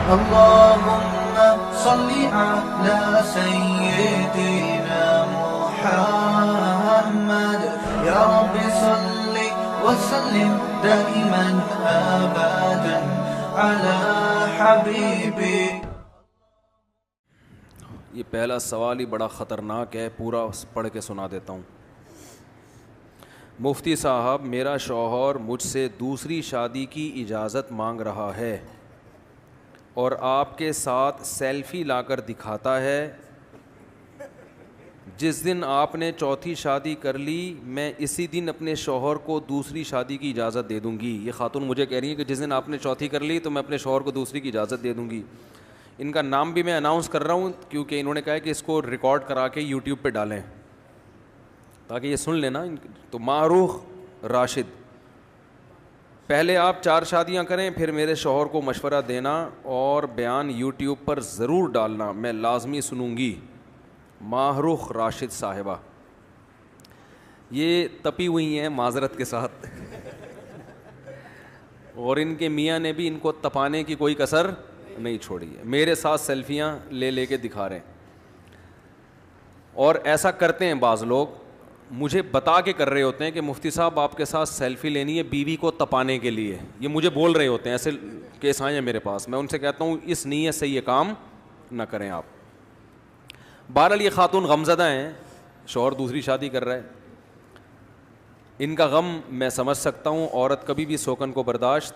اللهم صل على سيدنا محمد يا رب صل وسلم دائما أبدا على حبيبك. یہ پہلا سوال ہی بڑا خطرناک ہے, پورا پڑھ کے سنا دیتا ہوں. مفتی صاحب, میرا شوہر مجھ سے دوسری شادی کی اجازت مانگ رہا ہے اور آپ کے ساتھ سیلفی لا کر دکھاتا ہے. جس دن آپ نے چوتھی شادی کر لی, میں اسی دن اپنے شوہر کو دوسری شادی کی اجازت دے دوں گی. یہ خاتون مجھے کہہ رہی ہے کہ جس دن آپ نے چوتھی کر لی تو میں اپنے شوہر کو دوسری کی اجازت دے دوں گی. ان کا نام بھی میں اناؤنس کر رہا ہوں کیونکہ انہوں نے کہا ہے کہ اس کو ریکارڈ کرا کے یوٹیوب پہ ڈالیں تاکہ یہ سن لینا. تو معروف راشد, پہلے آپ 4 شادیاں کریں, پھر میرے شوہر کو مشورہ دینا اور بیان یوٹیوب پر ضرور ڈالنا, میں لازمی سنوں گی. معروف راشد صاحبہ, یہ تپی ہوئی ہیں معذرت کے ساتھ اور ان کے میاں نے بھی ان کو تپانے کی کوئی کسر نہیں چھوڑی ہے. میرے ساتھ سیلفیاں لے کے دکھا رہے ہیں اور ایسا کرتے ہیں بعض لوگ, مجھے بتا کے کر رہے ہوتے ہیں کہ مفتی صاحب آپ کے ساتھ سیلفی لینی ہے بیوی کو تپانے کے لیے. یہ مجھے بول رہے ہوتے ہیں, ایسے کیس آئے ہیں میرے پاس. میں ان سے کہتا ہوں اس نیت سے یہ کام نہ کریں آپ. بہرحال یہ خاتون غمزدہ ہیں, شوہر دوسری شادی کر رہا ہے. ان کا غم میں سمجھ سکتا ہوں. عورت کبھی بھی سوکن کو برداشت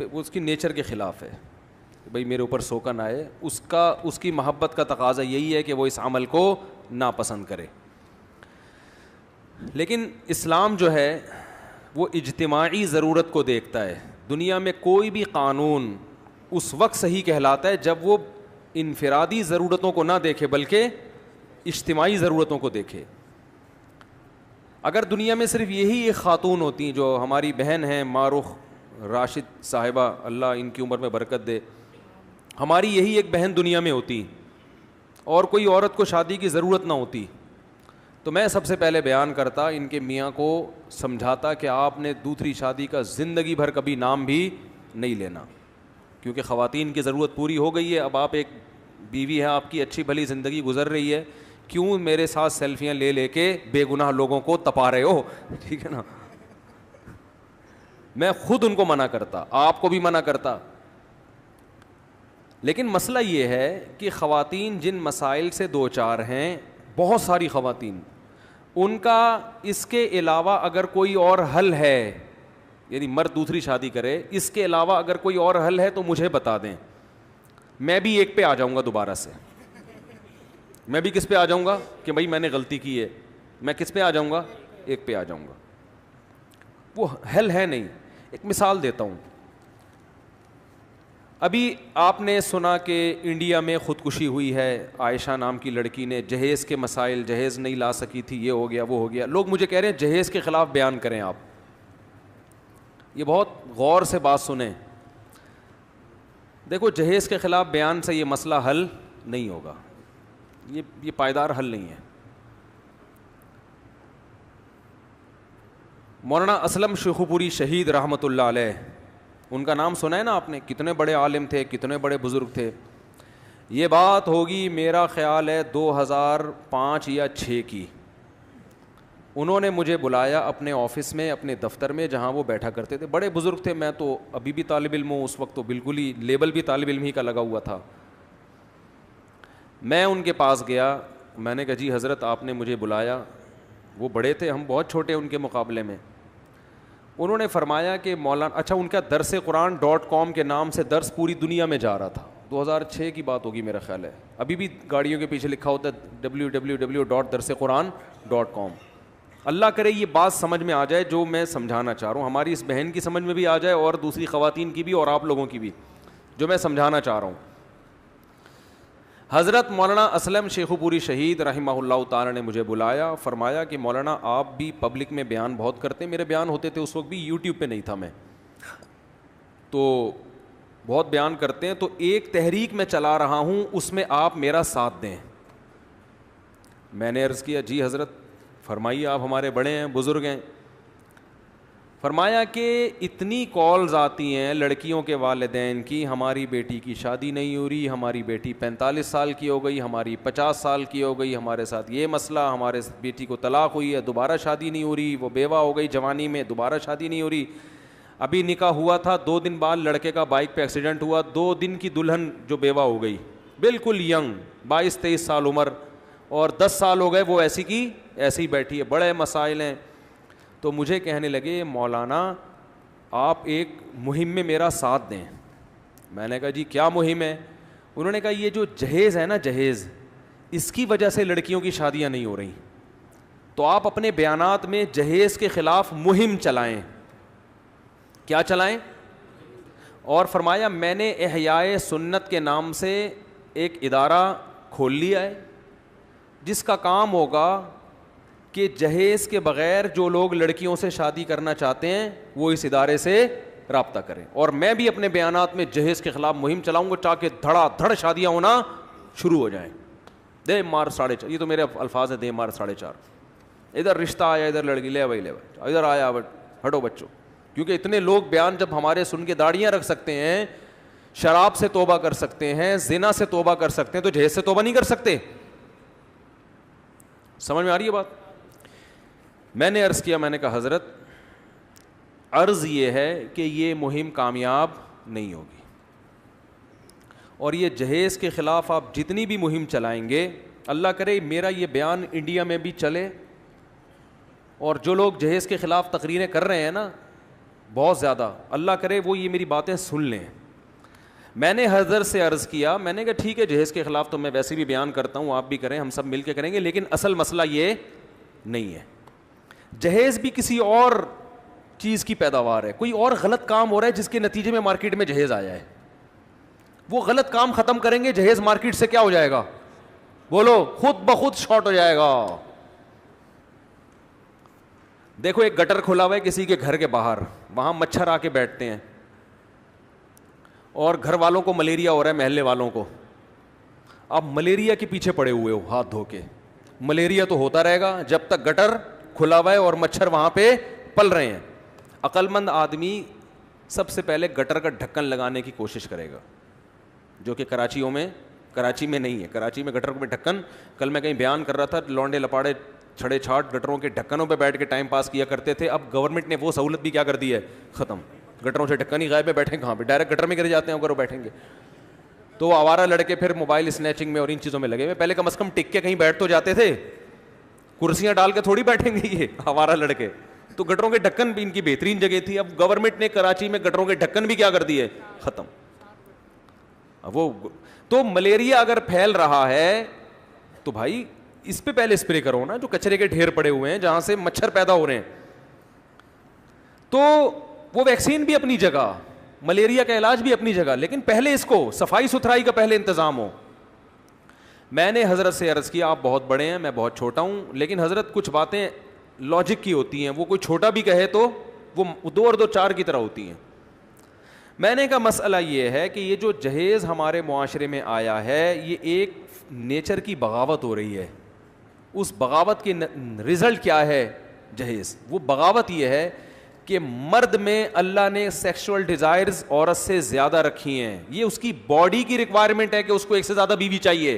اس کی نیچر کے خلاف ہے. بھئی میرے اوپر سوکن آئے, اس کی محبت کا تقاضا یہی ہے کہ وہ اس عمل کو ناپسند کرے. لیکن اسلام جو ہے وہ اجتماعی ضرورت کو دیکھتا ہے. دنیا میں کوئی بھی قانون اس وقت صحیح کہلاتا ہے جب وہ انفرادی ضرورتوں کو نہ دیکھے بلکہ اجتماعی ضرورتوں کو دیکھے. اگر دنیا میں صرف یہی ایک خاتون ہوتی جو ہماری بہن ہیں معروف راشد صاحبہ, اللہ ان کی عمر میں برکت دے, ہماری یہی ایک بہن دنیا میں ہوتی اور کوئی عورت کو شادی کی ضرورت نہ ہوتی, تو میں سب سے پہلے بیان کرتا, ان کے میاں کو سمجھاتا کہ آپ نے دوسری شادی کا زندگی بھر کبھی نام بھی نہیں لینا, کیونکہ خواتین کی ضرورت پوری ہو گئی ہے. اب آپ ایک بیوی ہے, آپ کی اچھی بھلی زندگی گزر رہی ہے, کیوں میرے ساتھ سیلفیاں لے کے بے گناہ لوگوں کو تپا رہے ہو؟ ٹھیک ہے نا. میں خود ان کو منع کرتا, آپ کو بھی منع کرتا. لیکن مسئلہ یہ ہے کہ خواتین جن مسائل سے دوچار ہیں, بہت ساری خواتین, ان کا اس کے علاوہ اگر کوئی اور حل ہے, یعنی مرد دوسری شادی کرے, اس کے علاوہ اگر کوئی اور حل ہے تو مجھے بتا دیں, میں بھی ایک پہ آ جاؤں گا دوبارہ سے. میں بھی کس پہ آ جاؤں گا کہ بھائی میں نے غلطی کی ہے, میں کس پہ آ جاؤں گا, ایک پہ آ جاؤں گا. وہ حل ہے نہیں. ایک مثال دیتا ہوں. ابھی آپ نے سنا کہ انڈیا میں خودکشی ہوئی ہے, عائشہ نام کی لڑکی نے, جہیز کے مسائل, جہیز نہیں لا سکی تھی, یہ ہو گیا وہ ہو گیا. لوگ مجھے کہہ رہے ہیں جہیز کے خلاف بیان کریں آپ. یہ بہت غور سے بات سنیں. دیکھو جہیز کے خلاف بیان سے یہ مسئلہ حل نہیں ہوگا, یہ پائیدار حل نہیں ہے. مولانا اسلم شیخو پوری شہید رحمۃ اللہ علیہ, ان کا نام سنا ہے نا آپ نے, کتنے بڑے عالم تھے, کتنے بڑے بزرگ تھے. یہ بات ہوگی میرا خیال ہے 2005 یا 6 کی. انہوں نے مجھے بلایا اپنے آفس میں, اپنے دفتر میں جہاں وہ بیٹھا کرتے تھے. بڑے بزرگ تھے, میں تو ابھی بھی طالب علم ہوں, اس وقت تو بالکل ہی لیبل بھی طالب علم ہی کا لگا ہوا تھا. میں ان کے پاس گیا, میں نے کہا جی حضرت آپ نے مجھے بلایا. وہ بڑے تھے, ہم بہت چھوٹے ان کے مقابلے میں. انہوں نے فرمایا کہ مولانا, اچھا ان کا درس قرآن.com کے نام سے درس پوری دنیا میں جا رہا تھا. 2006 کی بات ہوگی میرا خیال ہے, ابھی بھی گاڑیوں کے پیچھے لکھا ہوتا ہے www.darsequran.com. اللہ کرے یہ بات سمجھ میں آ جائے جو میں سمجھانا چاہ رہا ہوں, ہماری اس بہن کی سمجھ میں بھی آ جائے اور دوسری خواتین کی بھی اور آپ لوگوں کی بھی, جو میں سمجھانا چاہ رہا ہوں. حضرت مولانا اسلم شیخو پوری شہید رحمہ اللہ تعالی نے مجھے بلایا, فرمایا کہ مولانا آپ بھی پبلک میں بیان بہت کرتے ہیں. میرے بیان ہوتے تھے اس وقت بھی یوٹیوب پہ نہیں تھا میں, تو بہت بیان کرتے ہیں, تو ایک تحریک میں چلا رہا ہوں, اس میں آپ میرا ساتھ دیں. میں نے عرض کیا جی حضرت فرمائیے, آپ ہمارے بڑے ہیں, بزرگ ہیں. فرمایا کہ اتنی کالز آتی ہیں لڑکیوں کے والدین کی, ہماری بیٹی کی شادی نہیں ہو رہی, ہماری بیٹی 45 سال کی ہو گئی, ہماری 50 سال کی ہو گئی, ہمارے ساتھ یہ مسئلہ, ہمارے بیٹی کو طلاق ہوئی ہے, دوبارہ شادی نہیں ہو رہی, وہ بیوہ ہو گئی جوانی میں, دوبارہ شادی نہیں ہو رہی, ابھی نکاح ہوا تھا 2 دن بعد لڑکے کا بائک پہ ایکسیڈنٹ ہوا, 2 دن کی دلہن جو بیوہ ہو گئی, بالکل ینگ 22-23 سال عمر, اور 10 سال ہو گئے وہ ایسی کی ایسی بیٹھی ہے, بڑے مسائل ہیں. تو مجھے کہنے لگے مولانا آپ ایک مہم میں میرا ساتھ دیں. میں نے کہا جی کیا مہم ہے؟ انہوں نے کہا یہ جو جہیز ہے نا, جہیز, اس کی وجہ سے لڑکیوں کی شادیاں نہیں ہو رہی, تو آپ اپنے بیانات میں جہیز کے خلاف مہم چلائیں. کیا چلائیں؟ اور فرمایا میں نے احیاء سنت کے نام سے ایک ادارہ کھول لیا ہے جس کا کام ہوگا کہ جہیز کے بغیر جو لوگ لڑکیوں سے شادی کرنا چاہتے ہیں وہ اس ادارے سے رابطہ کریں, اور میں بھی اپنے بیانات میں جہیز کے خلاف مہم چلاؤں گا تاکہ دھڑا دھڑ شادیاں ہونا شروع ہو جائیں. دے مار 4.5, یہ تو میرے الفاظ ہیں, دے مار 4.5, ادھر رشتہ آیا, ادھر لڑکی, لے بھائی لے بھائی, ادھر آیا ہٹو بچوں. کیونکہ اتنے لوگ بیان جب ہمارے سن کے داڑیاں رکھ سکتے ہیں, شراب سے توبہ کر سکتے ہیں, زنا سے توبہ کر سکتے ہیں, تو جہیز سے توبہ نہیں کر سکتے؟ سمجھ میں آ رہی ہے بات؟ میں نے عرض کیا, میں نے کہا حضرت عرض یہ ہے کہ یہ مہم کامیاب نہیں ہوگی, اور یہ جہیز کے خلاف آپ جتنی بھی مہم چلائیں گے, اللہ کرے میرا یہ بیان انڈیا میں بھی چلے, اور جو لوگ جہیز کے خلاف تقریریں کر رہے ہیں نا بہت زیادہ, اللہ کرے وہ یہ میری باتیں سن لیں. میں نے حضرت سے عرض کیا, میں نے کہا ٹھیک ہے جہیز کے خلاف تو میں ویسے بھی بیان کرتا ہوں, آپ بھی کریں, ہم سب مل کے کریں گے, لیکن اصل مسئلہ یہ نہیں ہے. جہیز بھی کسی اور چیز کی پیداوار ہے, کوئی اور غلط کام ہو رہا ہے جس کے نتیجے میں مارکیٹ میں جہیز آیا ہے. وہ غلط کام ختم کریں گے, جہیز مارکیٹ سے کیا ہو جائے گا؟ بولو, خود بخود شارٹ ہو جائے گا. دیکھو ایک گٹر کھلا ہوا ہے کسی کے گھر کے باہر, وہاں مچھر آ کے بیٹھتے ہیں, اور گھر والوں کو ملیریا ہو رہا ہے, محلے والوں کو. آپ ملیریا کے پیچھے پڑے ہوئے ہو ہاتھ دھو کے, ملیریا تو ہوتا رہے گا جب تک گٹر کھلا ہوا ہے اور مچھر وہاں پہ پل رہے ہیں. عقل مند آدمی سب سے پہلے گٹر کا ڈھکن لگانے کی کوشش کرے گا, جو کہ کراچی میں نہیں ہے. کراچی میں گٹر میں ڈھکن, کل میں کہیں بیان کر رہا تھا, لونڈے لپاڑے چھڑے چھاٹ گٹروں کے ڈھکنوں پہ بیٹھ کے ٹائم پاس کیا کرتے تھے. اب گورنمنٹ نے وہ سہولت بھی کیا کر دی ہے, ختم. گٹروں سے ڈھکن ہی غائب ہے, بیٹھیں کہاں پہ, ڈائریکٹ گٹر میں گر جاتے ہیں اگر وہ بیٹھیں گے. تو وہ آوارہ لڑکے پھر موبائل اسنیچنگ میں اور ان چیزوں میں لگے ہوئے. پہلے کم از کم ٹک کے کہیں بیٹھ تو جاتے تھے, کرسیاں ڈال کے تھوڑی بیٹھیں گے یہ آوارہ لڑکے. تو گٹروں کے ڈھکن بھی ان کی بہترین جگہ تھی. اب گورنمنٹ نے کراچی میں گٹروں کے ڈھکن بھی کیا کر دیے, ختم. وہ تو ملیریا اگر پھیل رہا ہے تو بھائی اس پہ پہلے اسپرے کرو نا, جو کچرے کے ڈھیر پڑے ہوئے ہیں جہاں سے مچھر پیدا ہو رہے ہیں. تو وہ ویکسین بھی اپنی جگہ, ملیریا کا علاج بھی اپنی جگہ, لیکن پہلے اس کو صفائی ستھرائی کا پہلے انتظام ہو. میں نے حضرت سے عرض کیا, آپ بہت بڑے ہیں, میں بہت چھوٹا ہوں, لیکن حضرت کچھ باتیں لاجک کی ہوتی ہیں, وہ کوئی چھوٹا بھی کہے تو وہ 2 اور 2 4 کی طرح ہوتی ہیں. میں نے کہا مسئلہ یہ ہے کہ یہ جو جہیز ہمارے معاشرے میں آیا ہے, یہ ایک نیچر کی بغاوت ہو رہی ہے. اس بغاوت کی رزلٹ کیا ہے جہیز؟ وہ بغاوت یہ ہے کہ مرد میں اللہ نے سیکشول ڈیزائرز عورت سے زیادہ رکھی ہیں. یہ اس کی باڈی کی ریکوائرمنٹ ہے کہ اس کو ایک سے زیادہ بیوی چاہیے,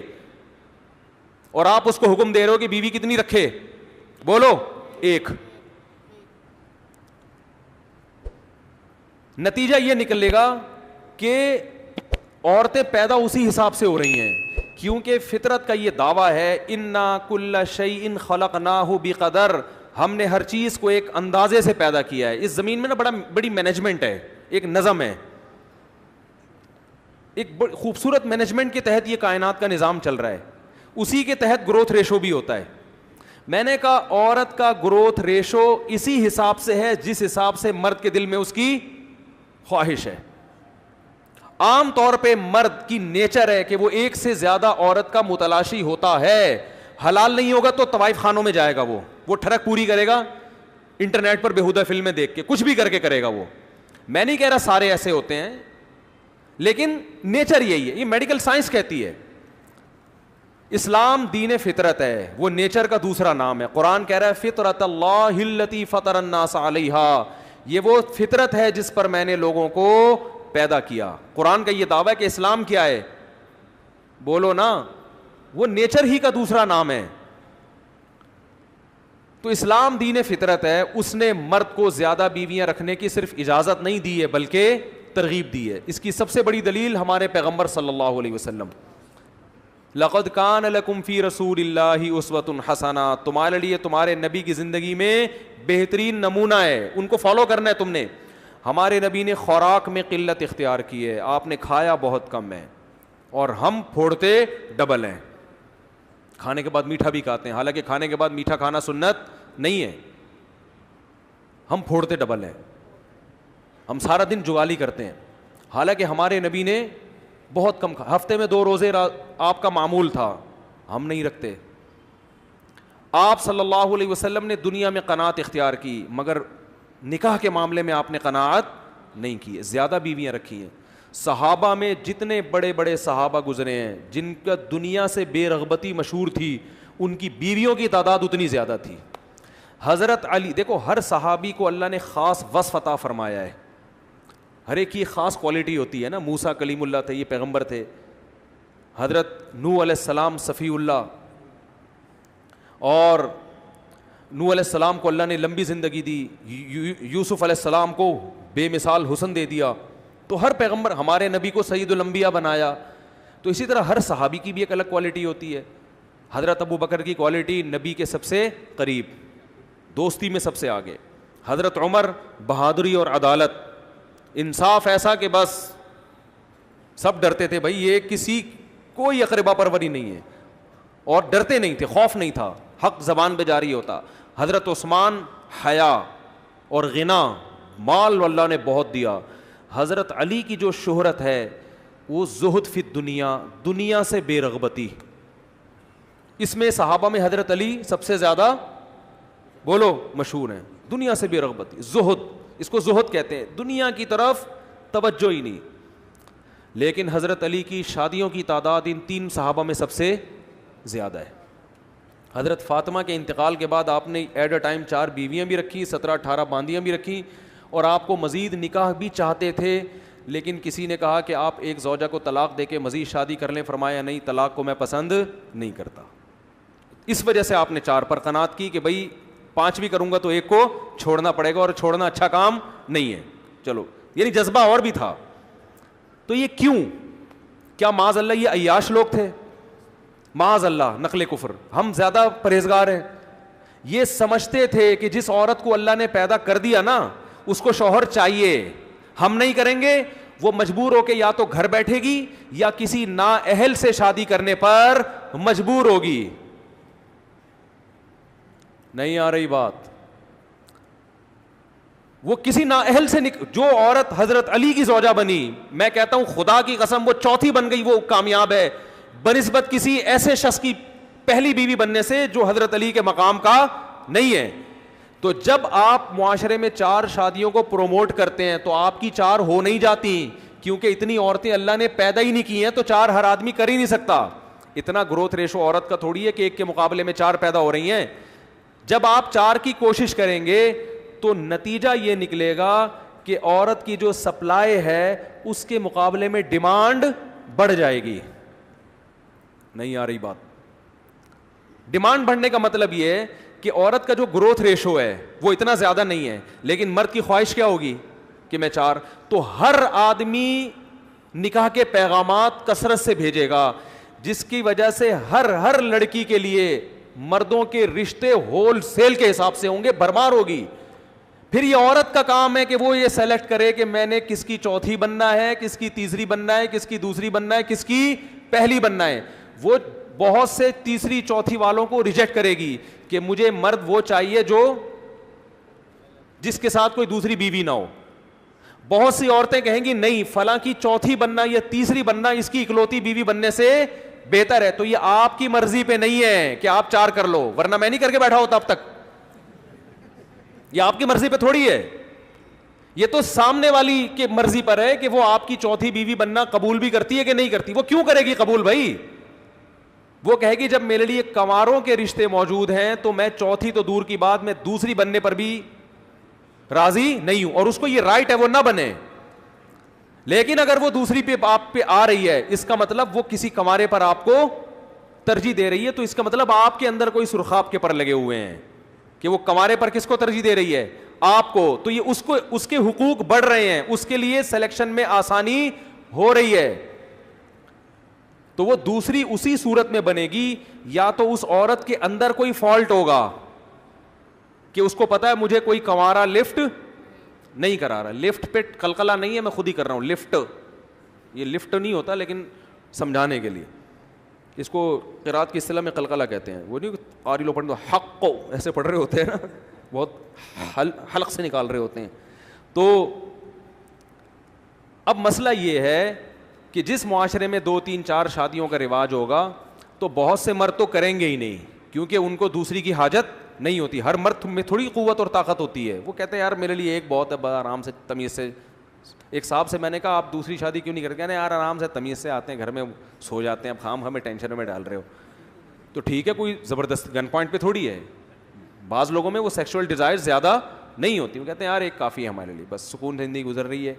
اور آپ اس کو حکم دے رہے ہو کہ بیوی کتنی رکھے, بولو 1. نتیجہ یہ نکلے گا کہ عورتیں پیدا اسی حساب سے ہو رہی ہیں, کیونکہ فطرت کا یہ دعویٰ ہے انا کل شیء خلقناہ بقدر, ہم نے ہر چیز کو ایک اندازے سے پیدا کیا ہے. اس زمین میں نا بڑی مینجمنٹ ہے, ایک نظم ہے, ایک خوبصورت مینجمنٹ کے تحت یہ کائنات کا نظام چل رہا ہے. اسی کے تحت گروتھ ریشو بھی ہوتا ہے. میں نے کہا عورت کا گروتھ ریشو اسی حساب سے ہے جس حساب سے مرد کے دل میں اس کی خواہش ہے. عام طور پہ مرد کی نیچر ہے کہ وہ ایک سے زیادہ عورت کا متلاشی ہوتا ہے. حلال نہیں ہوگا تو طوائف خانوں میں جائے گا, وہ ٹھڑک پوری کرے گا, انٹرنیٹ پر بےہودہ فلمیں دیکھ کے کچھ بھی کر کے کرے گا. وہ میں نہیں کہہ رہا سارے ایسے ہوتے ہیں, لیکن نیچر یہی ہے, یہ میڈیکل سائنس کہتی ہے. اسلام دین فطرت ہے, وہ نیچر کا دوسرا نام ہے. قرآن کہہ رہا ہے فطرت اللہ التی فطر الناس علیہا, یہ وہ فطرت ہے جس پر میں نے لوگوں کو پیدا کیا. قرآن کا یہ دعویٰ ہے کہ اسلام کیا ہے, بولو نا, وہ نیچر ہی کا دوسرا نام ہے. تو اسلام دین فطرت ہے. اس نے مرد کو زیادہ بیویاں رکھنے کی صرف اجازت نہیں دی ہے بلکہ ترغیب دی ہے. اس کی سب سے بڑی دلیل ہمارے پیغمبر صلی اللہ علیہ وسلم, لقد کان لکم فی رسول اللہ اسوۃ حسنہ, تمہارے لیے تمہارے نبی کی زندگی میں بہترین نمونہ ہے, ان کو فالو کرنا ہے تم نے. ہمارے نبی نے خوراک میں قلت اختیار کی ہے, آپ نے کھایا بہت کم ہے, اور ہم پھوڑتے ڈبل ہیں. کھانے کے بعد میٹھا بھی کھاتے ہیں, حالانکہ کھانے کے بعد میٹھا کھانا سنت نہیں ہے. ہم پھوڑتے ڈبل ہیں, ہم سارا دن جگالی کرتے ہیں, حالانکہ ہمارے نبی نے بہت کم ہفتے میں 2 روزے آپ کا معمول تھا, ہم نہیں رکھتے. آپ صلی اللہ علیہ وسلم نے دنیا میں قناعت اختیار کی, مگر نکاح کے معاملے میں آپ نے قناعت نہیں کی, زیادہ بیویاں رکھی ہیں. صحابہ میں جتنے بڑے بڑے صحابہ گزرے ہیں جن کا دنیا سے بے رغبتی مشہور تھی, ان کی بیویوں کی تعداد اتنی زیادہ تھی. حضرت علی, دیکھو ہر صحابی کو اللہ نے خاص وصف عطا فرمایا ہے, ہر ایک کی خاص کوالٹی ہوتی ہے نا. موسیٰ کلیم اللہ تھے, یہ پیغمبر تھے. حضرت نوح علیہ السلام صفی اللہ, اور نوح علیہ السلام کو اللہ نے لمبی زندگی دی. یوسف علیہ السلام کو بے مثال حسن دے دیا. تو ہر پیغمبر, ہمارے نبی کو سید الانبیاء بنایا. تو اسی طرح ہر صحابی کی بھی ایک الگ کوالٹی ہوتی ہے. حضرت ابو بکر کی کوالٹی نبی کے سب سے قریب, دوستی میں سب سے آگے. حضرت عمر بہادری اور عدالت, انصاف ایسا کہ بس سب ڈرتے تھے, بھائی یہ کسی کوئی اقربا پروری نہیں ہے, اور ڈرتے نہیں تھے, خوف نہیں تھا, حق زبان پہ جاری ہوتا. حضرت عثمان حیا اور غنا, مال اللہ نے بہت دیا. حضرت علی کی جو شہرت ہے وہ زہد فی الدنیا, دنیا سے بے رغبتی. اس میں صحابہ میں حضرت علی سب سے زیادہ بولو مشہور ہیں. دنیا سے بے رغبتی, زہد, اس کو زہد کہتے ہیں, دنیا کی طرف توجہ ہی نہیں. لیکن حضرت علی کی شادیوں کی تعداد ان 3 صحابہ میں سب سے زیادہ ہے. حضرت فاطمہ کے انتقال کے بعد آپ نے ایٹ اے ٹائم 4 بیویاں بھی رکھی, 17-18 باندیاں بھی رکھی, اور آپ کو مزید نکاح بھی چاہتے تھے. لیکن کسی نے کہا کہ آپ ایک زوجہ کو طلاق دے کے مزید شادی کر لیں, فرمایا نہیں, طلاق کو میں پسند نہیں کرتا. اس وجہ سے آپ نے 4 پر قناعت کی کہ بھائی 5 بھی کروں گا تو ایک کو چھوڑنا پڑے گا, اور چھوڑنا اچھا کام نہیں ہے. چلو, یعنی جذبہ اور بھی تھا. تو یہ کیوں, کیا معاذ اللہ یہ عیاش لوگ تھے؟ معاذ اللہ, نقل کفر. ہم زیادہ پرہیزگار ہیں. یہ سمجھتے تھے کہ جس عورت کو اللہ نے پیدا کر دیا نا, اس کو شوہر چاہیے, ہم نہیں کریں گے, وہ مجبور ہو کے یا تو گھر بیٹھے گی یا کسی نااہل سے شادی کرنے پر مجبور ہوگی. نہیں آ رہی بات؟ وہ کسی نااہل سے جو عورت حضرت علی کی زوجہ بنی, میں کہتا ہوں خدا کی قسم وہ چوتھی بن گئی, وہ کامیاب ہے بنسبت کسی ایسے شخص کی پہلی بیوی بننے سے جو حضرت علی کے مقام کا نہیں ہے. تو جب آپ معاشرے میں 4 شادیوں کو پروموٹ کرتے ہیں تو آپ کی 4 ہو نہیں جاتی, کیونکہ اتنی عورتیں اللہ نے پیدا ہی نہیں کی ہیں, تو 4 ہر آدمی کر ہی نہیں سکتا. اتنا گروتھ ریشو عورت کا تھوڑی ہے کہ ایک کے مقابلے میں 4 پیدا ہو رہی ہیں. جب آپ 4 کی کوشش کریں گے تو نتیجہ یہ نکلے گا کہ عورت کی جو سپلائی ہے اس کے مقابلے میں ڈیمانڈ بڑھ جائے گی. نہیں آ رہی بات؟ ڈیمانڈ بڑھنے کا مطلب یہ ہے کہ عورت کا جو گروتھ ریشو ہے وہ اتنا زیادہ نہیں ہے, لیکن مرد کی خواہش کیا ہوگی کہ میں 4. تو ہر آدمی نکاح کے پیغامات کثرت سے بھیجے گا, جس کی وجہ سے ہر لڑکی کے لیے مردوں کے رشتے ہول سیل کے حساب سے ہوں گے, بھرمار ہوگی. پھر یہ عورت کا کام ہے کہ وہ یہ سیلیکٹ کرے کہ میں نے کس کی چوتھی بننا ہے, کس کی تیسری بننا ہے, کس کی دوسری بننا ہے, کس کی پہلی بننا ہے. وہ بہت سے تیسری چوتھی والوں کو ریجیکٹ کرے گی کہ مجھے مرد وہ چاہیے جو جس کے ساتھ کوئی دوسری بیوی نہ ہو. بہت سی عورتیں کہیں گی نہیں, فلاں کی چوتھی بننا یا تیسری بننا اس کی اکلوتی بیوی بننے سے بہتر ہے. تو یہ آپ کی مرضی پہ نہیں ہے کہ آپ 4 کر لو, ورنہ میں نہیں کر کے بیٹھا ہوتا اب تک. یہ آپ کی مرضی پہ تھوڑی ہے, یہ تو سامنے والی کی مرضی پر ہے کہ وہ آپ کی چوتھی بیوی بننا قبول بھی کرتی ہے کہ نہیں کرتی. وہ کیوں کرے گی قبول بھائی؟ وہ کہے گی جب میرے لیے کنواروں کے رشتے موجود ہیں تو میں چوتھی تو دور کی بات, میں دوسری بننے پر بھی راضی نہیں ہوں, اور اس کو یہ رائٹ ہے وہ نہ بنے. لیکن اگر وہ دوسری پہ آپ پہ آ رہی ہے, اس کا مطلب وہ کسی کنوارے پر آپ کو ترجیح دے رہی ہے, تو اس کا مطلب آپ کے اندر کوئی سرخاب کے پر لگے ہوئے ہیں کہ وہ کنوارے پر کس کو ترجیح دے رہی ہے, آپ کو. تو یہ اس کے حقوق بڑھ رہے ہیں, اس کے لیے سلیکشن میں آسانی ہو رہی ہے. تو وہ دوسری اسی صورت میں بنے گی, یا تو اس عورت کے اندر کوئی فالٹ ہوگا کہ اس کو پتا ہے مجھے کوئی کنوارا لفٹ نہیں کرا رہا. لفٹ پہ قلقلہ نہیں ہے, میں خود ہی کر رہا ہوں. لفٹ, یہ لفٹ نہیں ہوتا لیکن سمجھانے کے لیے, اس کو قرات کی اصطلاح میں قلقلہ کہتے ہیں. وہ نہیں قاری لوگ پڑھتے حق کو ایسے پڑھ رہے ہوتے ہیں نا, بہت حلق سے نکال رہے ہوتے ہیں. تو اب مسئلہ یہ ہے کہ جس معاشرے میں 2 3 4 شادیوں کا رواج ہوگا تو بہت سے مرد تو کریں گے ہی نہیں, کیونکہ ان کو دوسری کی حاجت نہیں ہوتی. ہر مرد میں تھوڑی قوت اور طاقت ہوتی ہے. وہ کہتے ہیں یار میرے لیے ایک بہت ہے, بڑا آرام سے تمیز سے. ایک صاحب سے میں نے کہا آپ دوسری شادی کیوں نہیں کرتے؟ کہتے ہیں یار آرام سے تمیز سے آتے ہیں گھر میں سو جاتے ہیں, اب خام ہمیں ٹینشن میں ڈال رہے ہو. تو ٹھیک ہے, کوئی زبردست گن پوائنٹ پہ تھوڑی ہے. بعض لوگوں میں وہ سیکشول ڈیزائر زیادہ نہیں ہوتی. وہ کہتے ہیں یار ایک کافی ہے ہمارے لیے, بس سکون زندگی گزر رہی ہے,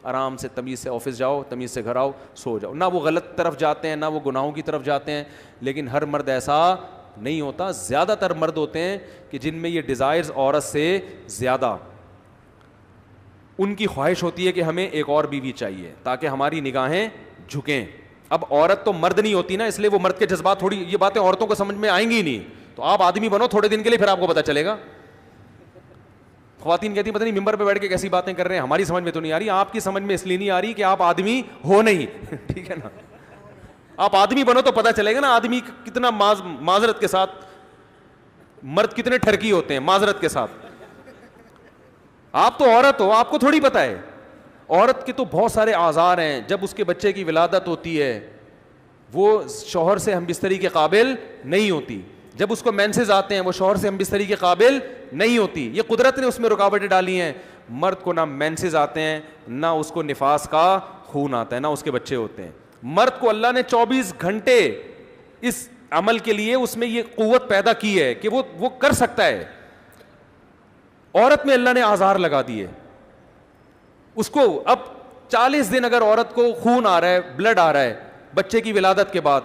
آرام سے تمیز سے آفس جاؤ, تمیز سے گھر آؤ, سو جاؤ. نہ وہ غلط طرف جاتے ہیں, نہ وہ گناہوں کی طرف جاتے ہیں. لیکن ہر مرد ایسا نہیں ہوتا. زیادہ تر مرد ہوتے ہیں کہ جن میں یہ ڈیزائرز عورت سے زیادہ, ان کی خواہش ہوتی ہے کہ ہمیں ایک اور بیوی چاہیے تاکہ ہماری نگاہیں جھکیں. اب عورت تو مرد نہیں ہوتی نا, اس لیے وہ مرد کے جذبات, تھوڑی یہ باتیں عورتوں کو سمجھ میں آئیں گی نہیں. تو آپ آدمی بنو تھوڑے دن کے لیے, پھر آپ کو پتہ چلے گا. خواتین کہتی ہیں پتہ نہیں ممبر پہ بیٹھ کے کیسی باتیں کر رہے ہیں, ہماری سمجھ میں تو نہیں آ رہی. آپ کی سمجھ میں اس لیے نہیں آ رہی کہ آپ آدمی ہو نہیں. ٹھیک ہے نا, آپ آدمی بنو تو پتہ چلے گا نا آدمی کتنا معذرت کے ساتھ, مرد کتنے ٹھرکی ہوتے ہیں معذرت کے ساتھ. آپ تو عورت ہو, آپ کو تھوڑی پتہ ہے. عورت کے تو بہت سارے آزار ہیں. جب اس کے بچے کی ولادت ہوتی ہے وہ شوہر سے ہم بستری کے قابل نہیں ہوتی. جب اس کو مینسز آتے ہیں وہ شوہر سے ہم بستری کے قابل نہیں ہوتی. یہ قدرت نے اس میں رکاوٹیں ڈالی ہیں. مرد کو نہ مینسز آتے ہیں, نہ اس کو نفاس کا خون آتا ہے, نہ اس کے بچے ہوتے ہیں. مرد کو اللہ نے 24 گھنٹے اس عمل کے لیے اس میں یہ قوت پیدا کی ہے کہ وہ کر سکتا ہے. عورت میں اللہ نے آزار لگا دیے اس کو. اب 40 دن اگر عورت کو خون آ رہا ہے, بلڈ آ رہا ہے بچے کی ولادت کے بعد,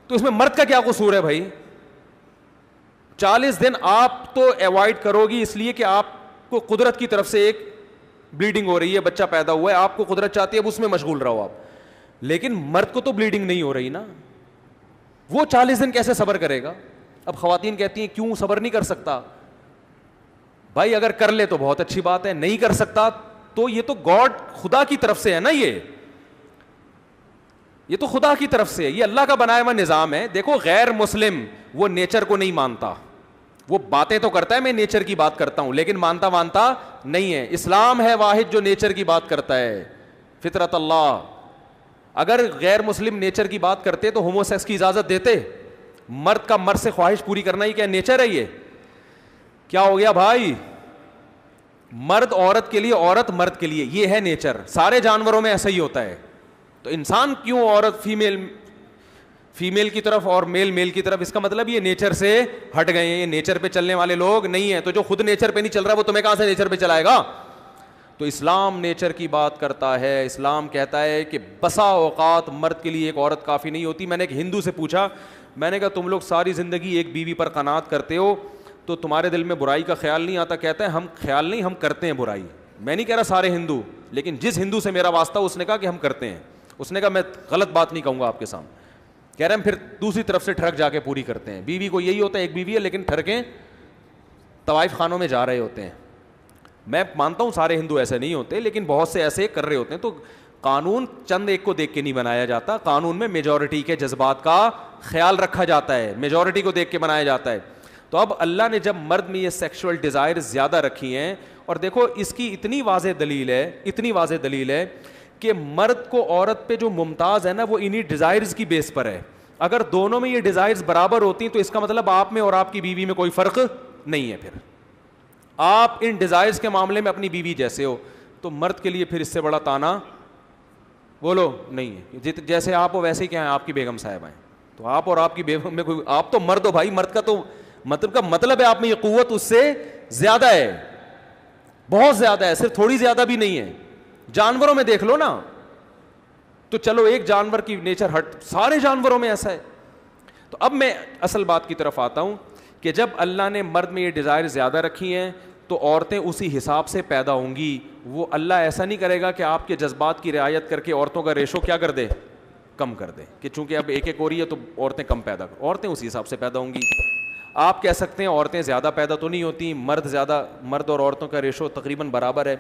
تو اس میں مرد کا کیا قصور ہے بھائی؟ 40 دن آپ تو ایوائڈ کرو گی اس لیے کہ آپ کو قدرت کی طرف سے ایک بلیڈنگ ہو رہی ہے, بچہ پیدا ہوا ہے, آپ کو قدرت چاہتی ہے اب اس میں مشغول رہو آپ. لیکن مرد کو تو بلیڈنگ نہیں ہو رہی نا, وہ 40 دن کیسے صبر کرے گا؟ اب خواتین کہتی ہیں کیوں صبر نہیں کر سکتا؟ بھائی اگر کر لے تو بہت اچھی بات ہے, نہیں کر سکتا تو یہ تو گاڈ خدا کی طرف سے ہے نا, یہ تو خدا کی طرف سے, یہ اللہ کا بنایا ہوا نظام ہے. دیکھو غیر مسلم وہ نیچر کو نہیں مانتا, وہ باتیں تو کرتا ہے میں نیچر کی بات کرتا ہوں, لیکن مانتا نہیں ہے. اسلام ہے واحد جو نیچر کی بات کرتا ہے, فطرت اللہ. اگر غیر مسلم نیچر کی بات کرتے تو ہومو سیکس کی اجازت دیتے؟ مرد کا مرد سے خواہش پوری کرنا ہی کیا نیچر ہے؟ یہ کیا ہو گیا بھائی؟ مرد عورت کے لیے, عورت مرد کے لیے, یہ ہے نیچر. سارے جانوروں میں ایسا ہی ہوتا ہے. تو انسان کیوں عورت فیمیل کی طرف اور میل کی طرف؟ اس کا مطلب یہ نیچر سے ہٹ گئے ہیں, یہ نیچر پہ چلنے والے لوگ نہیں ہیں. تو جو خود نیچر پہ نہیں چل رہا وہ تمہیں کہاں سے نیچر پہ چلائے گا؟ تو اسلام نیچر کی بات کرتا ہے. اسلام کہتا ہے کہ بسا اوقات مرد کے لیے ایک عورت کافی نہیں ہوتی. میں نے ایک ہندو سے پوچھا, میں نے کہا تم لوگ ساری زندگی ایک بیوی پر قناعت کرتے ہو تو تمہارے دل میں برائی کا خیال نہیں آتا؟ کہتا ہے ہم خیال نہیں, ہم کرتے ہیں برائی. میں نہیں کہہ رہا سارے ہندو, لیکن جس ہندو سے میرا واسطہ اس نے کہا کہ ہم کرتے ہیں. اس نے کہا میں غلط بات نہیں کہوں گا آپ کے سامنے. کہہ رہے ہیں پھر دوسری طرف سے ٹھڑک جا کے پوری کرتے ہیں. بیوی کو یہی ہوتا ہے ایک بیوی ہے لیکن ٹھڑکیں طوائف خانوں میں جا رہے ہوتے ہیں. میں مانتا ہوں سارے ہندو ایسے نہیں ہوتے, لیکن بہت سے ایسے کر رہے ہوتے ہیں. تو قانون چند ایک کو دیکھ کے نہیں بنایا جاتا, قانون میں میجورٹی کے جذبات کا خیال رکھا جاتا ہے, میجورٹی کو دیکھ کے بنایا جاتا ہے. تو اب اللہ نے جب مرد میں یہ سیکشول ڈیزائر زیادہ رکھی ہیں, اور دیکھو اس کی اتنی واضح دلیل ہے کہ مرد کو عورت پہ جو ممتاز ہے نا وہ انہی ڈیزائرز کی بیس پر ہے. اگر دونوں میں یہ ڈیزائرز برابر ہوتی تو اس کا مطلب آپ میں اور آپ کی بیوی میں کوئی فرق نہیں ہے. پھر آپ ان ڈیزائرز کے معاملے میں اپنی بیوی جیسے ہو, تو مرد کے لیے پھر اس سے بڑا تانا بولو نہیں ہے. جیسے آپ ہو ویسے ہی کیا ہے آپ کی بیگم صاحب ہیں, تو آپ اور آپ کی بیگم میں کوئی, آپ تو مرد ہو بھائی. مرد کا تو مطلب ہے آپ میں یہ قوت اس سے زیادہ ہے. بہت زیادہ ہے, صرف تھوڑی زیادہ بھی نہیں ہے. جانوروں میں دیکھ لو نا, تو چلو ایک جانور کی نیچر ہٹ, سارے جانوروں میں ایسا ہے. تو اب میں اصل بات کی طرف آتا ہوں کہ جب اللہ نے مرد میں یہ ڈیزائر زیادہ رکھی ہیں تو عورتیں اسی حساب سے پیدا ہوں گی. وہ اللہ ایسا نہیں کرے گا کہ آپ کے جذبات کی رعایت کر کے عورتوں کا ریشو کیا کر دے, کم کر دے, کہ چونکہ اب ایک ہو رہی ہے تو عورتیں کم پیدا کر. عورتیں اسی حساب سے پیدا ہوں گی. آپ کہہ سکتے ہیں عورتیں زیادہ پیدا تو نہیں ہوتی, مرد اور عورتوں کا ریشو تقریباً برابر ہے.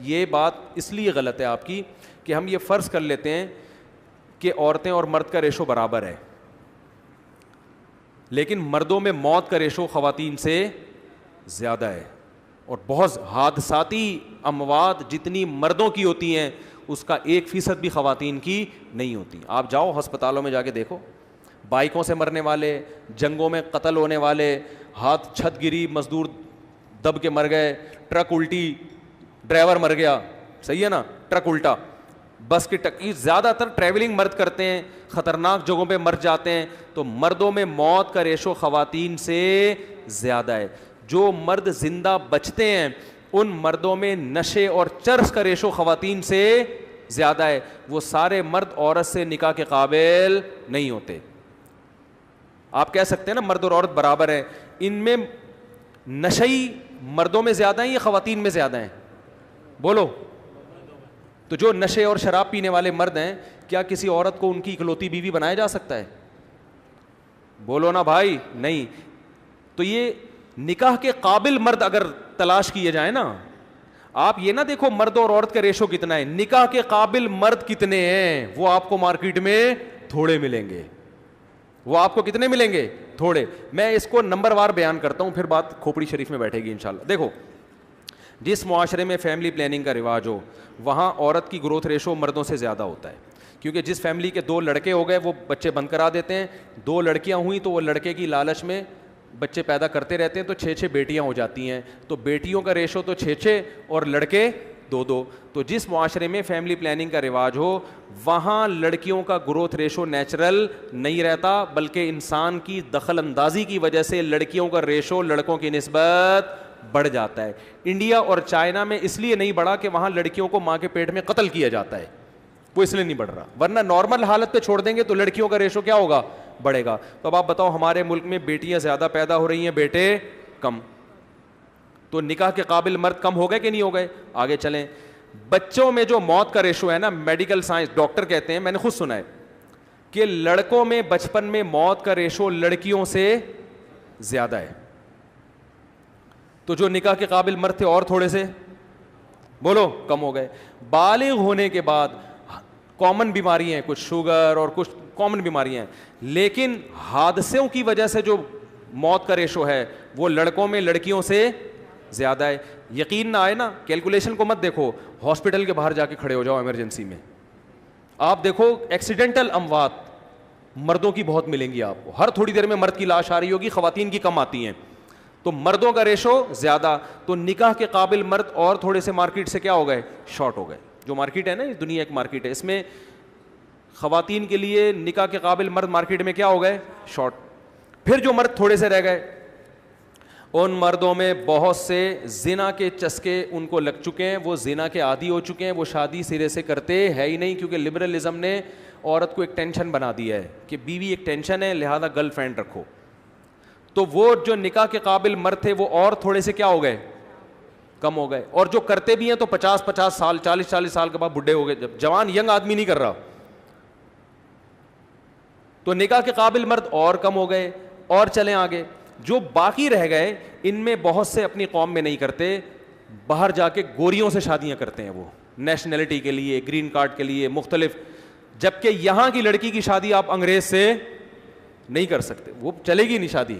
یہ بات اس لیے غلط ہے آپ کی کہ ہم یہ فرض کر لیتے ہیں کہ عورتیں اور مرد کا ریشو برابر ہے, لیکن مردوں میں موت کا ریشو خواتین سے زیادہ ہے. اور بہت حادثاتی اموات جتنی مردوں کی ہوتی ہیں اس کا 1% بھی خواتین کی نہیں ہوتی. آپ جاؤ ہسپتالوں میں جا کے دیکھو, بائکوں سے مرنے والے, جنگوں میں قتل ہونے والے, ہاتھ چھت گری, مزدور دب کے مر گئے, ٹرک الٹی, ڈرائیور مر گیا, صحیح ہے نا, ٹرک الٹا, بس کی ٹکر, زیادہ تر ٹریولنگ مرد کرتے ہیں, خطرناک جگہوں پہ مر جاتے ہیں. تو مردوں میں موت کا ریشو خواتین سے زیادہ ہے. جو مرد زندہ بچتے ہیں ان مردوں میں نشے اور چرس کا ریشو خواتین سے زیادہ ہے. وہ سارے مرد عورت سے نکاح کے قابل نہیں ہوتے. آپ کہہ سکتے ہیں نا مرد اور عورت برابر ہیں, ان میں نشئی مردوں میں زیادہ ہیں یا خواتین میں زیادہ ہیں؟ بولو. تو جو نشے اور شراب پینے والے مرد ہیں, کیا کسی عورت کو ان کی اکلوتی بیوی بنایا جا سکتا ہے؟ بولو نا بھائی, نہیں. تو یہ نکاح کے قابل مرد اگر تلاش کیے جائیں نا, آپ یہ نہ دیکھو مرد اور عورت کا ریشو کتنا ہے, نکاح کے قابل مرد کتنے ہیں وہ آپ کو مارکیٹ میں تھوڑے ملیں گے. وہ آپ کو کتنے ملیں گے؟ تھوڑے. میں اس کو نمبر وار بیان کرتا ہوں, پھر بات کھوپڑی شریف میں بیٹھے گی انشاءاللہ. دیکھو, جس معاشرے میں فیملی پلاننگ کا رواج ہو وہاں عورت کی گروتھ ریشو مردوں سے زیادہ ہوتا ہے, کیونکہ جس فیملی کے 2 لڑکے ہو گئے وہ بچے بند کرا دیتے ہیں, 2 لڑکیاں ہوئیں تو وہ لڑکے کی لالچ میں بچے پیدا کرتے رہتے ہیں, تو 6 بیٹیاں ہو جاتی ہیں. تو بیٹیوں کا ریشو تو 6 اور لڑکے 2. تو جس معاشرے میں فیملی پلاننگ کا رواج ہو وہاں لڑکیوں کا گروتھ ریشو نیچرل نہیں رہتا, بلکہ انسان کی دخل اندازی کی وجہ سے لڑکیوں کا ریشو لڑکوں کی نسبت بڑھ جاتا ہے. انڈیا اور چائنا میں اس لیے نہیں بڑھا کہ وہاں لڑکیوں کو ماں کے پیٹ میں قتل کیا جاتا ہے, وہ اس لیے نہیں بڑھ رہا, ورنہ نارمل حالت پہ چھوڑ دیں گے تو لڑکیوں کا ریشو کیا ہوگا؟ بڑھے گا. تو اب آپ بتاؤ, ہمارے ملک میں بیٹیاں زیادہ پیدا ہو رہی ہیں, بیٹے کم, تو نکاح کے قابل مرد کم ہو گئے کہ نہیں ہو گئے؟ آگے چلیں. بچوں میں جو موت کا ریشو ہے نا, میڈیکل سائنس ڈاکٹر کہتے ہیں, میں نے خود سنا ہے کہ لڑکوں میں بچپن میں موت کا ریشو لڑکیوں سے زیادہ ہے. تو جو نکاح کے قابل مرد تھے اور تھوڑے سے بولو کم ہو گئے. بالغ ہونے کے بعد کامن بیماریاں ہیں, کچھ شوگر اور کچھ کامن بیماریاں ہیں, لیکن حادثوں کی وجہ سے جو موت کا ریشو ہے وہ لڑکوں میں لڑکیوں سے زیادہ ہے. یقین نہ آئے نا, کیلکولیشن کو مت دیکھو, ہاسپٹل کے باہر جا کے کھڑے ہو جاؤ ایمرجنسی میں, آپ دیکھو ایکسیڈنٹل اموات مردوں کی بہت ملیں گی آپ کو. ہر تھوڑی دیر میں مرد کی لاش آ رہی ہوگی, خواتین کی کم آتی ہیں. تو مردوں کا ریشو زیادہ, تو نکاح کے قابل مرد اور تھوڑے سے مارکیٹ سے کیا ہو گئے؟ شارٹ ہو گئے. جو مارکیٹ ہے نا, دنیا ایک مارکیٹ ہے, اس میں خواتین کے لیے نکاح کے قابل مرد مارکیٹ میں کیا ہو گئے؟ شارٹ. پھر جو مرد تھوڑے سے رہ گئے, ان مردوں میں بہت سے زنا کے چسکے ان کو لگ چکے ہیں, وہ زنا کے عادی ہو چکے ہیں, وہ شادی سرے سے کرتے ہے ہی نہیں, کیونکہ لبرلزم نے عورت کو ایک ٹینشن بنا دیا ہے کہ بیوی ایک ٹینشن ہے, لہذا گرل فرینڈ رکھو. تو وہ جو نکاح کے قابل مرد تھے وہ اور تھوڑے سے کیا ہو گئے؟ کم ہو گئے. اور جو کرتے بھی ہیں تو 50 سال 40 سال کے بعد بڈھے ہو گئے, جب جوان ینگ آدمی نہیں کر رہا. تو نکاح کے قابل مرد اور کم ہو گئے. اور چلیں آگے, جو باقی رہ گئے ان میں بہت سے اپنی قوم میں نہیں کرتے, باہر جا کے گوریوں سے شادیاں کرتے ہیں, وہ نیشنلٹی کے لیے, گرین کارڈ کے لیے, مختلف. جبکہ یہاں کی لڑکی کی شادی آپ انگریز سے نہیں کر سکتے, وہ چلے گی نہیں شادی.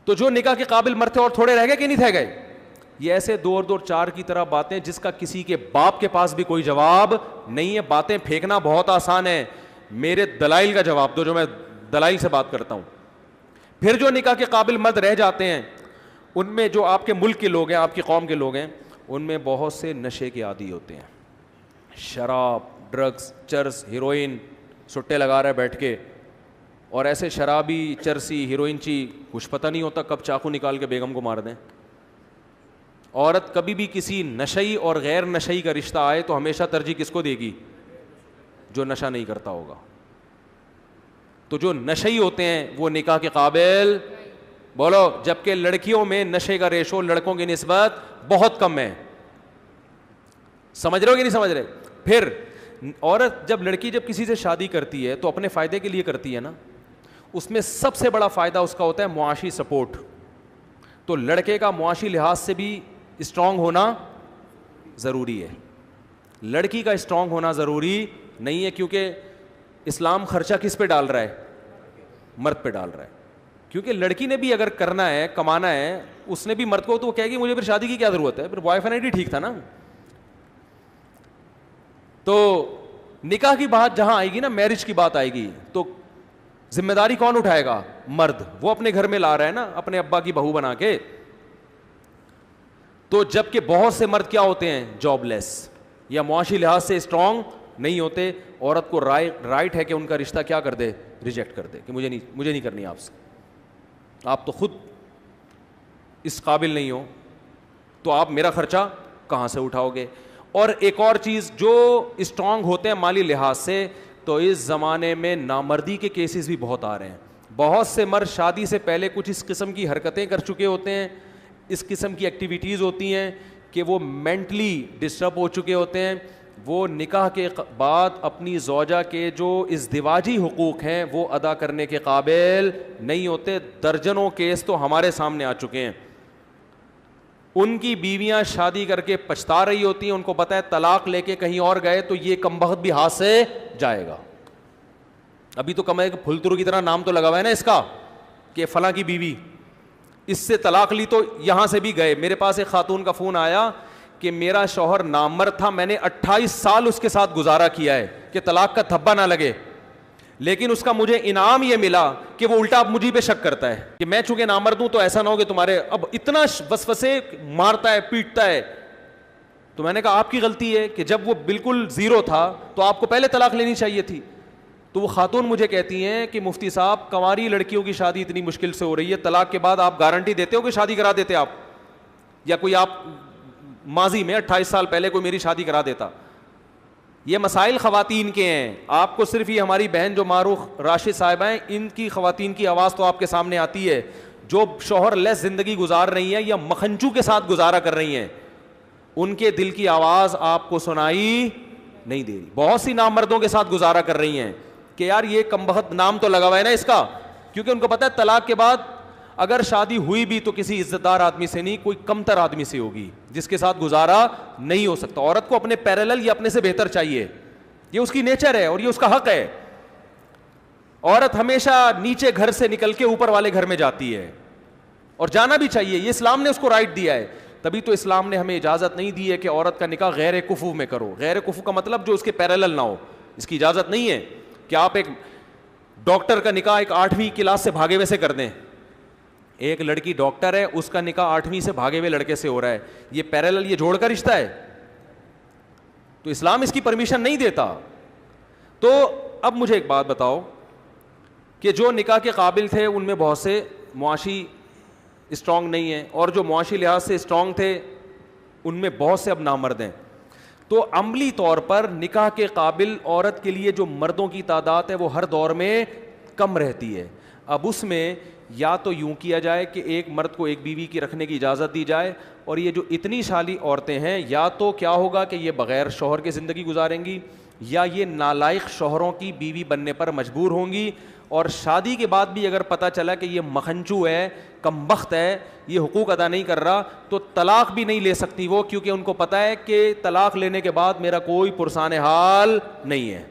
تو جو نکاح کے قابل مرد تھے اور تھوڑے رہ گئے کہ نہیں رہ گئے؟ یہ ایسے 2 اور 2 4 کی طرح باتیں جس کا کسی کے باپ کے پاس بھی کوئی جواب نہیں ہے. باتیں پھینکنا بہت آسان ہے, میرے دلائل کا جواب دو, جو میں دلائل سے بات کرتا ہوں. پھر جو نکاح کے قابل مرد رہ جاتے ہیں ان میں جو آپ کے ملک کے لوگ ہیں, آپ کی قوم کے لوگ ہیں, ان میں بہت سے نشے کے عادی ہوتے ہیں, شراب, ڈرگس, چرس, ہیروئن, سٹے لگا رہے بیٹھ کے. اور ایسے شرابی, چرسی, ہیروئن چی, کچھ پتہ نہیں ہوتا کب چاقو نکال کے بیگم کو مار دیں. عورت کبھی بھی کسی نشئی اور غیر نشئی کا رشتہ آئے تو ہمیشہ ترجیح کس کو دے گی؟ جو نشہ نہیں کرتا ہوگا. تو جو نشئی ہوتے ہیں وہ نکاح کے قابل بولو, جبکہ لڑکیوں میں نشے کا ریشو لڑکوں کی نسبت بہت کم ہے. سمجھ رہے ہو کہ نہیں سمجھ رہے؟ پھر عورت جب کسی سے شادی کرتی ہے تو اپنے فائدے کے لیے کرتی ہے نا, اس میں سب سے بڑا فائدہ اس کا ہوتا ہے معاشی سپورٹ. تو لڑکے کا معاشی لحاظ سے بھی اسٹرانگ ہونا ضروری ہے, لڑکی کا اسٹرانگ ہونا ضروری نہیں ہے, کیونکہ اسلام خرچہ کس پہ ڈال رہا ہے؟ مرد پہ ڈال رہا ہے. کیونکہ لڑکی نے بھی اگر کرنا ہے, کمانا ہے, اس نے بھی مرد کو, تو وہ کہے گی مجھے پھر شادی کی کیا ضرورت ہے, پھر بوائے فرینڈ ہی ٹھیک تھا نا. تو نکاح کی بات جہاں آئے گی نا, میرج کی بات آئے گی, تو ذمہ داری کون اٹھائے گا؟ مرد. وہ اپنے گھر میں لا رہا ہے نا اپنے ابا کی بہو بنا کے. تو جب کہ بہت سے مرد کیا ہوتے ہیں؟ جاب لیس یا معاشی لحاظ سے اسٹرانگ نہیں ہوتے. عورت کو رائٹ ہے کہ ان کا رشتہ کیا کر دے؟ ریجیکٹ کر دے, کہ مجھے نہیں کرنی آپ سے, آپ تو خود اس قابل نہیں ہو, تو آپ میرا خرچہ کہاں سے اٹھاؤ گے؟ اور ایک اور چیز, جو اسٹرانگ ہوتے ہیں مالی لحاظ سے, تو اس زمانے میں نامردی کے کیسز بھی بہت آ رہے ہیں. بہت سے مرد شادی سے پہلے کچھ اس قسم کی حرکتیں کر چکے ہوتے ہیں, اس قسم کی ایکٹیویٹیز ہوتی ہیں کہ وہ مینٹلی ڈسٹرب ہو چکے ہوتے ہیں. وہ نکاح کے بعد اپنی زوجہ کے جو ازدواجی حقوق ہیں وہ ادا کرنے کے قابل نہیں ہوتے. درجنوں کیس تو ہمارے سامنے آ چکے ہیں. ان کی بیویاں شادی کر کے پچھتا رہی ہوتی ہیں, ان کو پتہ ہے طلاق لے کے کہیں اور گئے تو یہ کمبخت بھی ہاتھ سے جائے گا. ابھی تو کم ہے کہ پھلترو کی طرح نام تو لگا ہوا ہے نا اس کا, کہ فلاں کی بیوی اس سے طلاق لی تو یہاں سے بھی گئے. میرے پاس ایک خاتون کا فون آیا کہ میرا شوہر نامرد تھا, میں نے 28 سال اس کے ساتھ گزارا کیا ہے کہ طلاق کا دھبا نہ لگے, لیکن اس کا مجھے انعام یہ ملا کہ وہ الٹا اب مجھے پہ شک کرتا ہے کہ میں چونکہ نامرد ہوں تو ایسا نہ ہو کہ تمہارے اب اتنا وسوسے مارتا ہے, پیٹتا ہے. تو میں نے کہا آپ کی غلطی ہے کہ جب وہ بالکل زیرو تھا تو آپ کو پہلے طلاق لینی چاہیے تھی. تو وہ خاتون مجھے کہتی ہیں کہ مفتی صاحب کنواری لڑکیوں کی شادی اتنی مشکل سے ہو رہی ہے, طلاق کے بعد آپ گارنٹی دیتے ہو کہ شادی کرا دیتے آپ, یا کوئی آپ ماضی میں 28 سال پہلے کوئی میری شادی کرا دیتا. یہ مسائل خواتین کے ہیں. آپ کو صرف یہ ہماری بہن جو معروف راشد صاحبہ ہیں, ان کی خواتین کی آواز تو آپ کے سامنے آتی ہے, جو شوہر لیس زندگی گزار رہی ہیں یا مکھنچو کے ساتھ گزارا کر رہی ہیں, ان کے دل کی آواز آپ کو سنائی نہیں دے رہی. بہت سی نامردوں کے ساتھ گزارا کر رہی ہیں کہ یار یہ کمبخت نام تو لگا ہوا ہے نا اس کا, کیونکہ ان کو پتہ ہے طلاق کے بعد اگر شادی ہوئی بھی تو کسی عزت دار آدمی سے نہیں, کوئی کمتر آدمی سے ہوگی جس کے ساتھ گزارا نہیں ہو سکتا. عورت کو اپنے پیرالل یا اپنے سے بہتر چاہیے, یہ اس کی نیچر ہے اور یہ اس کا حق ہے. عورت ہمیشہ نیچے گھر سے نکل کے اوپر والے گھر میں جاتی ہے, اور جانا بھی چاہیے, یہ اسلام نے اس کو رائٹ دیا ہے. تبھی تو اسلام نے ہمیں اجازت نہیں دی ہے کہ عورت کا نکاح غیر کفو میں کرو. غیر کفو کا مطلب جو اس کے پیرالل نہ ہو, اس کی اجازت نہیں ہے کہ آپ ایک ڈاکٹر کا نکاح ایک 8ویں کلاس سے بھاگے ہوئے سے کر دیں. ایک لڑکی ڈاکٹر ہے, اس کا نکاح 8ویں سے بھاگے ہوئے لڑکے سے ہو رہا ہے, یہ پیرالل, یہ جوڑ کا رشتہ ہے, تو اسلام اس کی پرمیشن نہیں دیتا. تو اب مجھے ایک بات بتاؤ کہ جو نکاح کے قابل تھے ان میں بہت سے معاشی اسٹرانگ نہیں ہیں, اور جو معاشی لحاظ سے اسٹرانگ تھے ان میں بہت سے اب نامرد ہیں. تو عملی طور پر نکاح کے قابل عورت کے لیے جو مردوں کی تعداد ہے وہ ہر دور میں کم رہتی ہے. اب اس میں یا تو یوں کیا جائے کہ ایک مرد کو ایک بیوی کی رکھنے کی اجازت دی جائے, اور یہ جو اتنی سالی عورتیں ہیں یا تو کیا ہوگا کہ یہ بغیر شوہر کے زندگی گزاریں گی, یا یہ نالائق شوہروں کی بیوی بننے پر مجبور ہوں گی, اور شادی کے بعد بھی اگر پتہ چلا کہ یہ مکھنچو ہے, کمبخت ہے, یہ حقوق ادا نہیں کر رہا, تو طلاق بھی نہیں لے سکتی وہ, کیونکہ ان کو پتہ ہے کہ طلاق لینے کے بعد میرا کوئی پرسان حال نہیں ہے.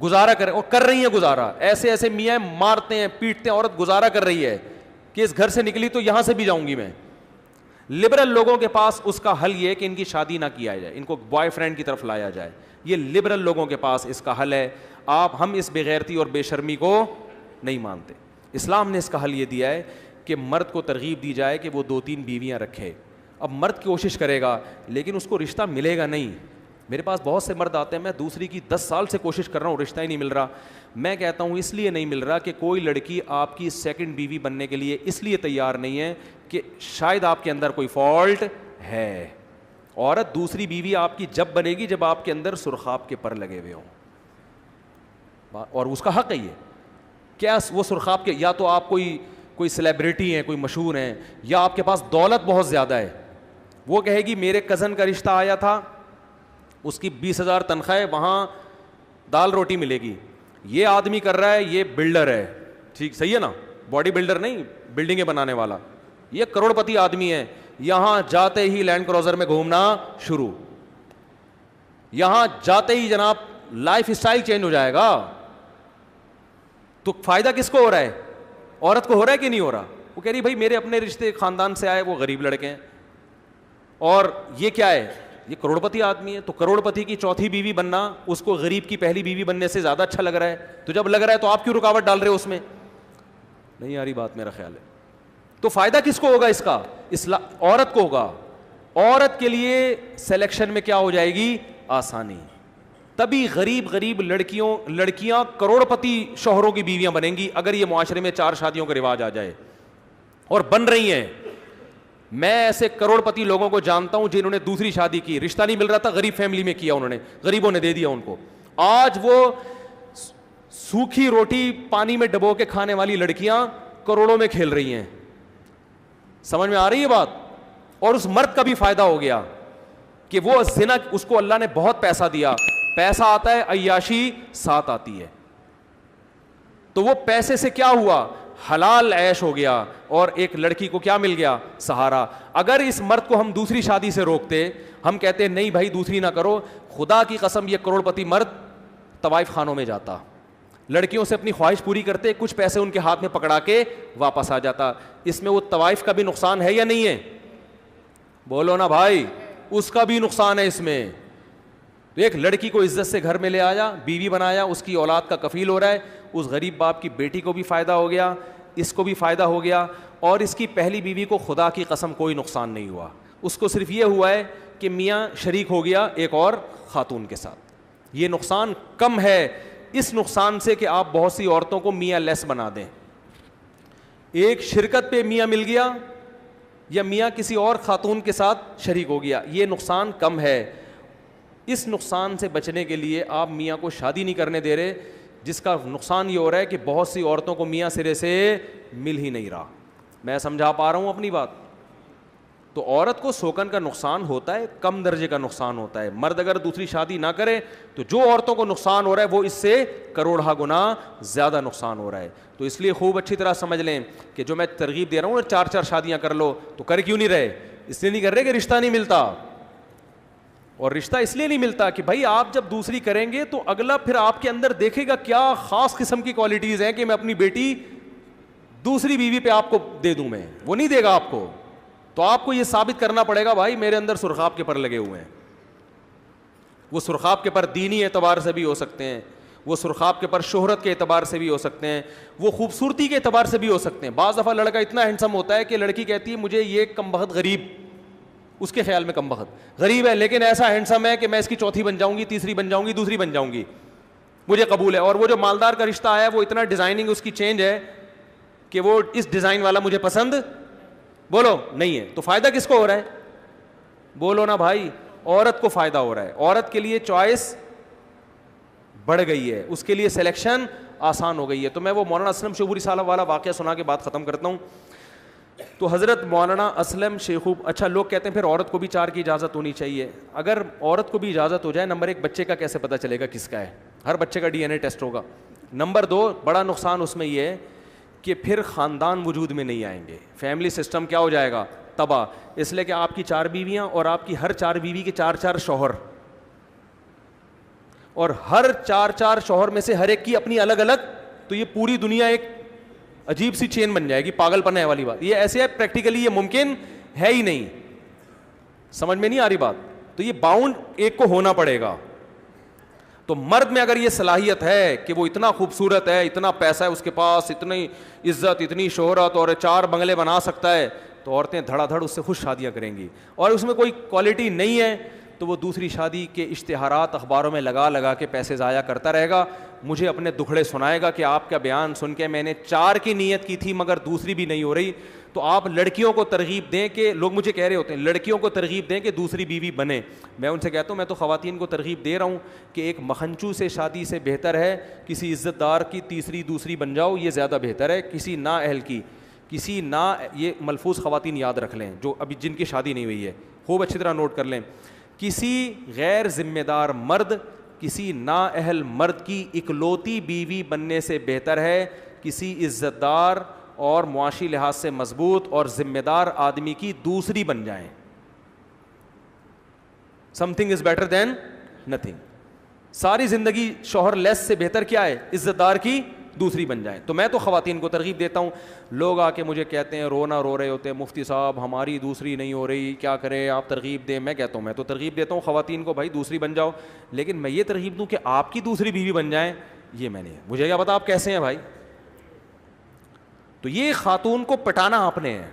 گزارا کرے, اور کر رہی ہیں گزارا, ایسے ایسے میاں مارتے ہیں پیٹتے ہیں, عورت گزارا کر رہی ہے کہ اس گھر سے نکلی تو یہاں سے بھی جاؤں گی میں. لبرل لوگوں کے پاس اس کا حل یہ ہے کہ ان کی شادی نہ کیا جائے, ان کو بوائے فرینڈ کی طرف لایا جائے. یہ لبرل لوگوں کے پاس اس کا حل ہے. ہم اس بے غیرتی اور بے شرمی کو نہیں مانتے. اسلام نے اس کا حل یہ دیا ہے کہ مرد کو ترغیب دی جائے کہ وہ 2-3 بیویاں رکھے. اب مرد کوشش کرے گا لیکن اس کو رشتہ ملے گا نہیں, میرے پاس بہت سے مرد آتے ہیں, میں دوسری کی 10 سال سے کوشش کر رہا ہوں, رشتہ ہی نہیں مل رہا. میں کہتا ہوں اس لیے نہیں مل رہا کہ کوئی لڑکی آپ کی سیکنڈ بیوی بننے کے لیے اس لیے تیار نہیں ہے کہ شاید آپ کے اندر کوئی فالٹ ہے. عورت دوسری بیوی آپ کی جب بنے گی جب آپ کے اندر سرخاب کے پر لگے ہوئے ہوں, اور اس کا حق ہے یہ. کیا وہ سرخاب کے, یا تو آپ کوئی سیلیبریٹی ہیں, کوئی مشہور ہیں, یا آپ کے پاس دولت بہت زیادہ ہے. وہ کہے گی میرے کزن کا رشتہ آیا تھا, اس کی 20,000 تنخواہ ہے, وہاں دال روٹی ملے گی. یہ آدمی کر رہا ہے, یہ بلڈر ہے, ٹھیک صحیح ہے نا, باڈی بلڈر نہیں, بلڈنگیں بنانے والا, یہ کروڑ پتی آدمی ہے. یہاں جاتے ہی لینڈ کروزر میں گھومنا شروع, یہاں جاتے ہی جناب لائف اسٹائل چینج ہو جائے گا. تو فائدہ کس کو ہو رہا ہے؟ عورت کو ہو رہا ہے کہ نہیں ہو رہا؟ وہ کہہ رہی بھائی میرے اپنے رشتے خاندان سے آئے, وہ غریب لڑکے ہیں, اور یہ کیا ہے, یہ کروڑ پتی آدمی ہے. تو کروڑ پتی کی چوتھی بیوی بننا اس کو غریب کی پہلی بیوی بننے سے زیادہ اچھا لگ رہا ہے. تو جب لگ رہا ہے تو آپ کیوں رکاوٹ ڈال رہے ہو اس میں؟ نہیں آ رہی بات, میرا خیال ہے. تو فائدہ کس کو ہوگا اس کا؟ عورت کو ہوگا. عورت کے لیے سلیکشن میں کیا ہو جائے گی؟ آسانی. تبھی غریب لڑکیاں کروڑ پتی شوہروں کی بیویاں بنیں گی اگر یہ معاشرے میں 4 شادیوں کا رواج آ جائے, اور بن رہی ہیں. میں ایسے کروڑ پتی لوگوں کو جانتا ہوں جنہوں نے دوسری شادی کی, رشتہ نہیں مل رہا تھا, غریب فیملی میں کیا, انہوں نے, غریبوں نے دے دیا ان کو. آج وہ سوکھی روٹی پانی میں ڈبو کے کھانے والی لڑکیاں کروڑوں میں کھیل رہی ہیں. سمجھ میں آ رہی ہے بات؟ اور اس مرد کا بھی فائدہ ہو گیا کہ وہ زنا, اس کو اللہ نے بہت پیسہ دیا, پیسہ آتا ہے, عیاشی ساتھ آتی ہے. تو وہ پیسے سے کیا ہوا؟ حلال عیش ہو گیا, اور ایک لڑکی کو کیا مل گیا؟ سہارا. اگر اس مرد کو ہم دوسری شادی سے روکتے, ہم کہتے نہیں بھائی دوسری نہ کرو, خدا کی قسم یہ کروڑ پتی مرد طوائف خانوں میں جاتا, لڑکیوں سے اپنی خواہش پوری کرتے, کچھ پیسے ان کے ہاتھ میں پکڑا کے واپس آ جاتا. اس میں وہ طوائف کا بھی نقصان ہے یا نہیں ہے؟ بولو نا بھائی, اس کا بھی نقصان ہے اس میں. ایک لڑکی کو عزت سے گھر میں لے آیا, بیوی بنایا, اس کی اولاد کا کفیل ہو رہا ہے, اس غریب باپ کی بیٹی کو بھی فائدہ ہو گیا, اس کو بھی فائدہ ہو گیا, اور اس کی پہلی بیوی کو خدا کی قسم کوئی نقصان نہیں ہوا. اس کو صرف یہ ہوا ہے کہ میاں شریک ہو گیا ایک اور خاتون کے ساتھ. یہ نقصان کم ہے اس نقصان سے کہ آپ بہت سی عورتوں کو میاں لیس بنا دیں. ایک شرکت پہ میاں مل گیا, یا میاں کسی اور خاتون کے ساتھ شریک ہو گیا, یہ نقصان کم ہے. اس نقصان سے بچنے کے لیے آپ میاں کو شادی نہیں کرنے دے رہے, جس کا نقصان یہ ہو رہا ہے کہ بہت سی عورتوں کو میاں سرے سے مل ہی نہیں رہا. میں سمجھا پا رہا ہوں اپنی بات؟ تو عورت کو سوکن کا نقصان ہوتا ہے, کم درجے کا نقصان ہوتا ہے. مرد اگر دوسری شادی نہ کرے تو جو عورتوں کو نقصان ہو رہا ہے وہ اس سے کروڑہ گنا زیادہ نقصان ہو رہا ہے. تو اس لیے خوب اچھی طرح سمجھ لیں کہ جو میں ترغیب دے رہا ہوں 4 شادیاں کر لو, تو کر کیوں نہیں رہے؟ اس لیے نہیں کر رہے کہ رشتہ نہیں ملتا. اور رشتہ اس لیے نہیں ملتا کہ بھائی آپ جب دوسری کریں گے تو اگلا پھر آپ کے اندر دیکھے گا کیا خاص قسم کی کوالٹیز ہیں کہ میں اپنی بیٹی دوسری بیوی پہ آپ کو دے دوں. میں وہ نہیں دے گا آپ کو. تو آپ کو یہ ثابت کرنا پڑے گا بھائی میرے اندر سرخاب کے پر لگے ہوئے ہیں. وہ سرخاب کے پر دینی اعتبار سے بھی ہو سکتے ہیں, وہ سرخاب کے پر شہرت کے اعتبار سے بھی ہو سکتے ہیں, وہ خوبصورتی کے اعتبار سے بھی ہو سکتے ہیں. بعض دفعہ لڑکا اتنا ہینڈسم ہوتا ہے کہ لڑکی کہتی ہے مجھے یہ کم بخت غریب, اس کے خیال میں کم بخت غریب ہے لیکن ایسا ہینڈسم ہے کہ میں اس کی چوتھی بن جاؤں گی, تیسری بن جاؤں گی, دوسری بن جاؤں گی, مجھے قبول ہے. اور وہ جو مالدار کا رشتہ آیا وہ اتنا ڈیزائننگ اس کی چینج ہے کہ وہ اس ڈیزائن والا مجھے پسند بولو نہیں ہے. تو فائدہ کس کو ہو رہا ہے؟ بولو نا بھائی, عورت کو فائدہ ہو رہا ہے. عورت کے لیے چوائس بڑھ گئی ہے, اس کے لیے سلیکشن آسان ہو گئی ہے. تو میں وہ مولانا اسلم شعبوری صاحب والا واقعہ سنا کے بات ختم کرتا ہوں. تو حضرت مولانا اسلم شیخوب, اچھا لوگ کہتے ہیں پھر عورت کو بھی 4 کی اجازت ہونی چاہیے. اگر عورت کو بھی اجازت ہو جائے, نمبر 1 بچے کا کیسے پتہ چلے گا کس کا ہے؟ ہر بچے کا DNA ٹیسٹ ہوگا. نمبر 2 بڑا نقصان اس میں یہ ہے کہ پھر خاندان وجود میں نہیں آئیں گے, فیملی سسٹم کیا ہو جائے گا؟ تباہ. اس لیے کہ آپ کی 4 بیویاں اور آپ کی ہر 4 بیوی کے 4 شوہر, اور ہر 4 شوہر میں سے ہر ایک کی اپنی الگ الگ, تو یہ پوری دنیا ایک عجیب سی چین بن جائے گی. پاگل پن ہے والی بات یہ ایسے ہے, پریکٹیکلی یہ ممکن ہے ہی نہیں. سمجھ میں نہیں آ رہی بات؟ تو یہ باؤنڈ ایک کو ہونا پڑے گا. تو مرد میں اگر یہ صلاحیت ہے کہ وہ اتنا خوبصورت ہے, اتنا پیسہ ہے اس کے پاس, اتنی عزت, اتنی شہرت, اور 4 بنگلے بنا سکتا ہے, تو عورتیں دھڑا دھڑ اس سے خوش شادیاں کریں گی. اور اس میں کوئی کوالٹی نہیں ہے تو تو وہ دوسری شادی کے اشتہارات اخباروں میں لگا لگا کے پیسے ضائع کرتا رہے گا, مجھے اپنے دکھڑے سنائے گا کہ آپ کا بیان سن کے میں نے 4 کی نیت کی تھی مگر دوسری بھی نہیں ہو رہی. تو آپ لڑکیوں کو ترغیب دیں کہ, لوگ مجھے کہہ رہے ہوتے ہیں لڑکیوں کو ترغیب دیں کہ دوسری بیوی بنے. میں ان سے کہتا ہوں میں تو خواتین کو ترغیب دے رہا ہوں کہ ایک مکھنچو سے شادی سے بہتر ہے کسی عزت دار کی تیسری دوسری بن جاؤ, یہ زیادہ بہتر ہے کسی نااہل کی, کسی یہ ملفوظ خواتین یاد رکھ لیں جو ابھی جن کی شادی نہیں ہوئی ہے, خوب اچھی طرح نوٹ کر لیں. کسی غیر ذمہ دار مرد کسی نااہل مرد کی اکلوتی بیوی بننے سے بہتر ہے کسی عزت دار اور معاشی لحاظ سے مضبوط اور ذمہ دار آدمی کی دوسری بن جائیں. Some thing is better than nothing. ساری زندگی شوہر لیس سے بہتر کیا ہے, عزت دار کی دوسری بن جائیں. تو میں تو خواتین کو ترغیب دیتا ہوں. لوگ آ کے مجھے کہتے ہیں رونا رو رہے ہوتے ہیں, مفتی صاحب ہماری دوسری نہیں ہو رہی, کیا کریں آپ ترغیب دیں. میں کہتا ہوں میں تو ترغیب دیتا ہوں خواتین کو, بھائی دوسری بن جاؤ, لیکن میں یہ ترغیب دوں کہ آپ کی دوسری بیوی بن جائیں, یہ میں نے, مجھے کیا پتا آپ کیسے ہیں بھائی. تو یہ خاتون کو پٹانا آپ نے ہے.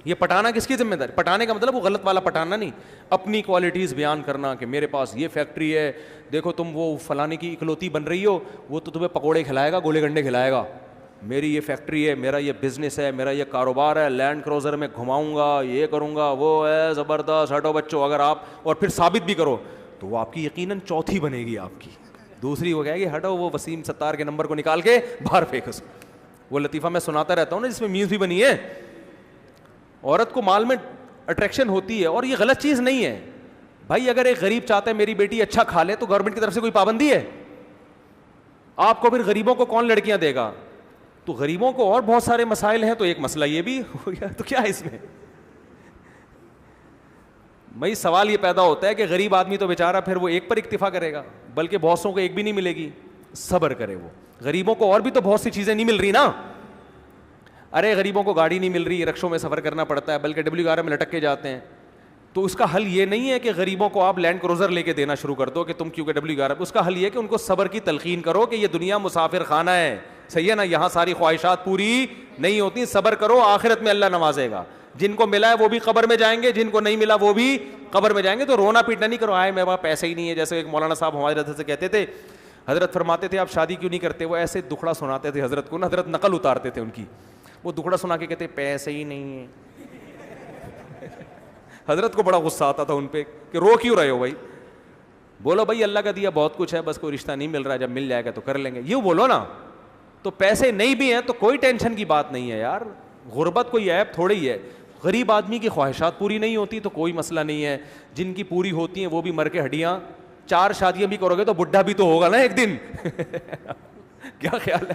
یہ پٹانا کس کی ذمہ داری؟ پٹانے کا مطلب وہ غلط والا پٹانا نہیں, اپنی کوالٹیز بیان کرنا کہ میرے پاس یہ فیکٹری ہے, دیکھو تم وہ فلانے کی اکلوتی بن رہی ہو, وہ تو تمہیں پکوڑے کھلائے گا, گولے گنڈے کھلائے گا. میری یہ فیکٹری ہے, میرا یہ بزنس ہے, میرا یہ کاروبار ہے, لینڈ کروزر میں گھماؤں گا, یہ کروں گا, وہ ہے زبردست, ہٹو بچوں. اگر آپ اور پھر ثابت بھی کرو تو وہ آپ کی یقیناً چوتھی بنے گی آپ کی. دوسری وہ کہے گی ہٹو وہ وسیم ستار کے نمبر کو نکال کے باہر پھینک اس. وہ لطیفہ میں سناتا رہتا ہوں نا جس میں میوز بھی بنی ہے. عورت کو مال میں اٹریکشن ہوتی ہے اور یہ غلط چیز نہیں ہے بھائی. اگر ایک غریب چاہتا ہے میری بیٹی اچھا کھا لے تو گورنمنٹ کی طرف سے کوئی پابندی ہے؟ آپ کو پھر غریبوں کو کون لڑکیاں دے گا؟ تو غریبوں کو اور بہت سارے مسائل ہیں, تو ایک مسئلہ یہ بھی ہو گیا, تو کیا ہے اس میں؟ بھائی سوال یہ پیدا ہوتا ہے کہ غریب آدمی تو بیچارہ پھر وہ ایک پر اکتفا کرے گا, بلکہ بہتوں کو ایک بھی نہیں ملے گی. صبر کرے وہ, غریبوں کو اور بھی تو بہت سی چیزیں نہیں مل رہی نا. ارے غریبوں کو گاڑی نہیں مل رہی, رکشوں میں سفر کرنا پڑتا ہے, بلکہ WR میں لٹک کے جاتے ہیں. تو اس کا حل یہ نہیں ہے کہ غریبوں کو آپ لینڈ کروزر لے کے دینا شروع کر دو کہ تم کیونکہ WR. اس کا حل یہ ہے کہ ان کو صبر کی تلقین کرو کہ یہ دنیا مسافر خانہ ہے, صحیح ہے نا, یہاں ساری خواہشات پوری نہیں ہوتی, صبر کرو, آخرت میں اللہ نوازے گا. جن کو ملا ہے وہ بھی قبر میں جائیں گے, جن کو نہیں ملا وہ بھی قبر میں جائیں گے. تو رونا پیٹنا نہیں کرو, آئے میرے پاس پیسے ہی نہیں ہے. جیسے ایک مولانا صاحب ہمارے حضرت سے کہتے تھے, حضرت فرماتے تھے آپ شادی کیوں نہیں کرتے؟ وہ ایسے دکھڑا سناتے تھے حضرت کو نا, حضرت نقل اتارتے تھے ان کی, وہ دکھڑا سنا کے کہتے پیسے ہی نہیں ہے. حضرت کو بڑا غصہ آتا تھا ان پہ کہ رو کیوں رہے ہو بھائی؟ بولو بھائی اللہ کا دیا بہت کچھ ہے, بس کوئی رشتہ نہیں مل رہا, جب مل جائے گا تو کر لیں گے, یوں بولو نا. تو پیسے نہیں بھی ہیں تو کوئی ٹینشن کی بات نہیں ہے یار, غربت کوئی عیب تھوڑی ہی ہے. غریب آدمی کی خواہشات پوری نہیں ہوتی تو کوئی مسئلہ نہیں ہے, جن کی پوری ہوتی ہیں وہ بھی مر کے ہڈیاں. 4 شادیاں بھی کرو گے تو بڈھا بھی تو ہوگا نا ایک دن. کیا خیال ہے؟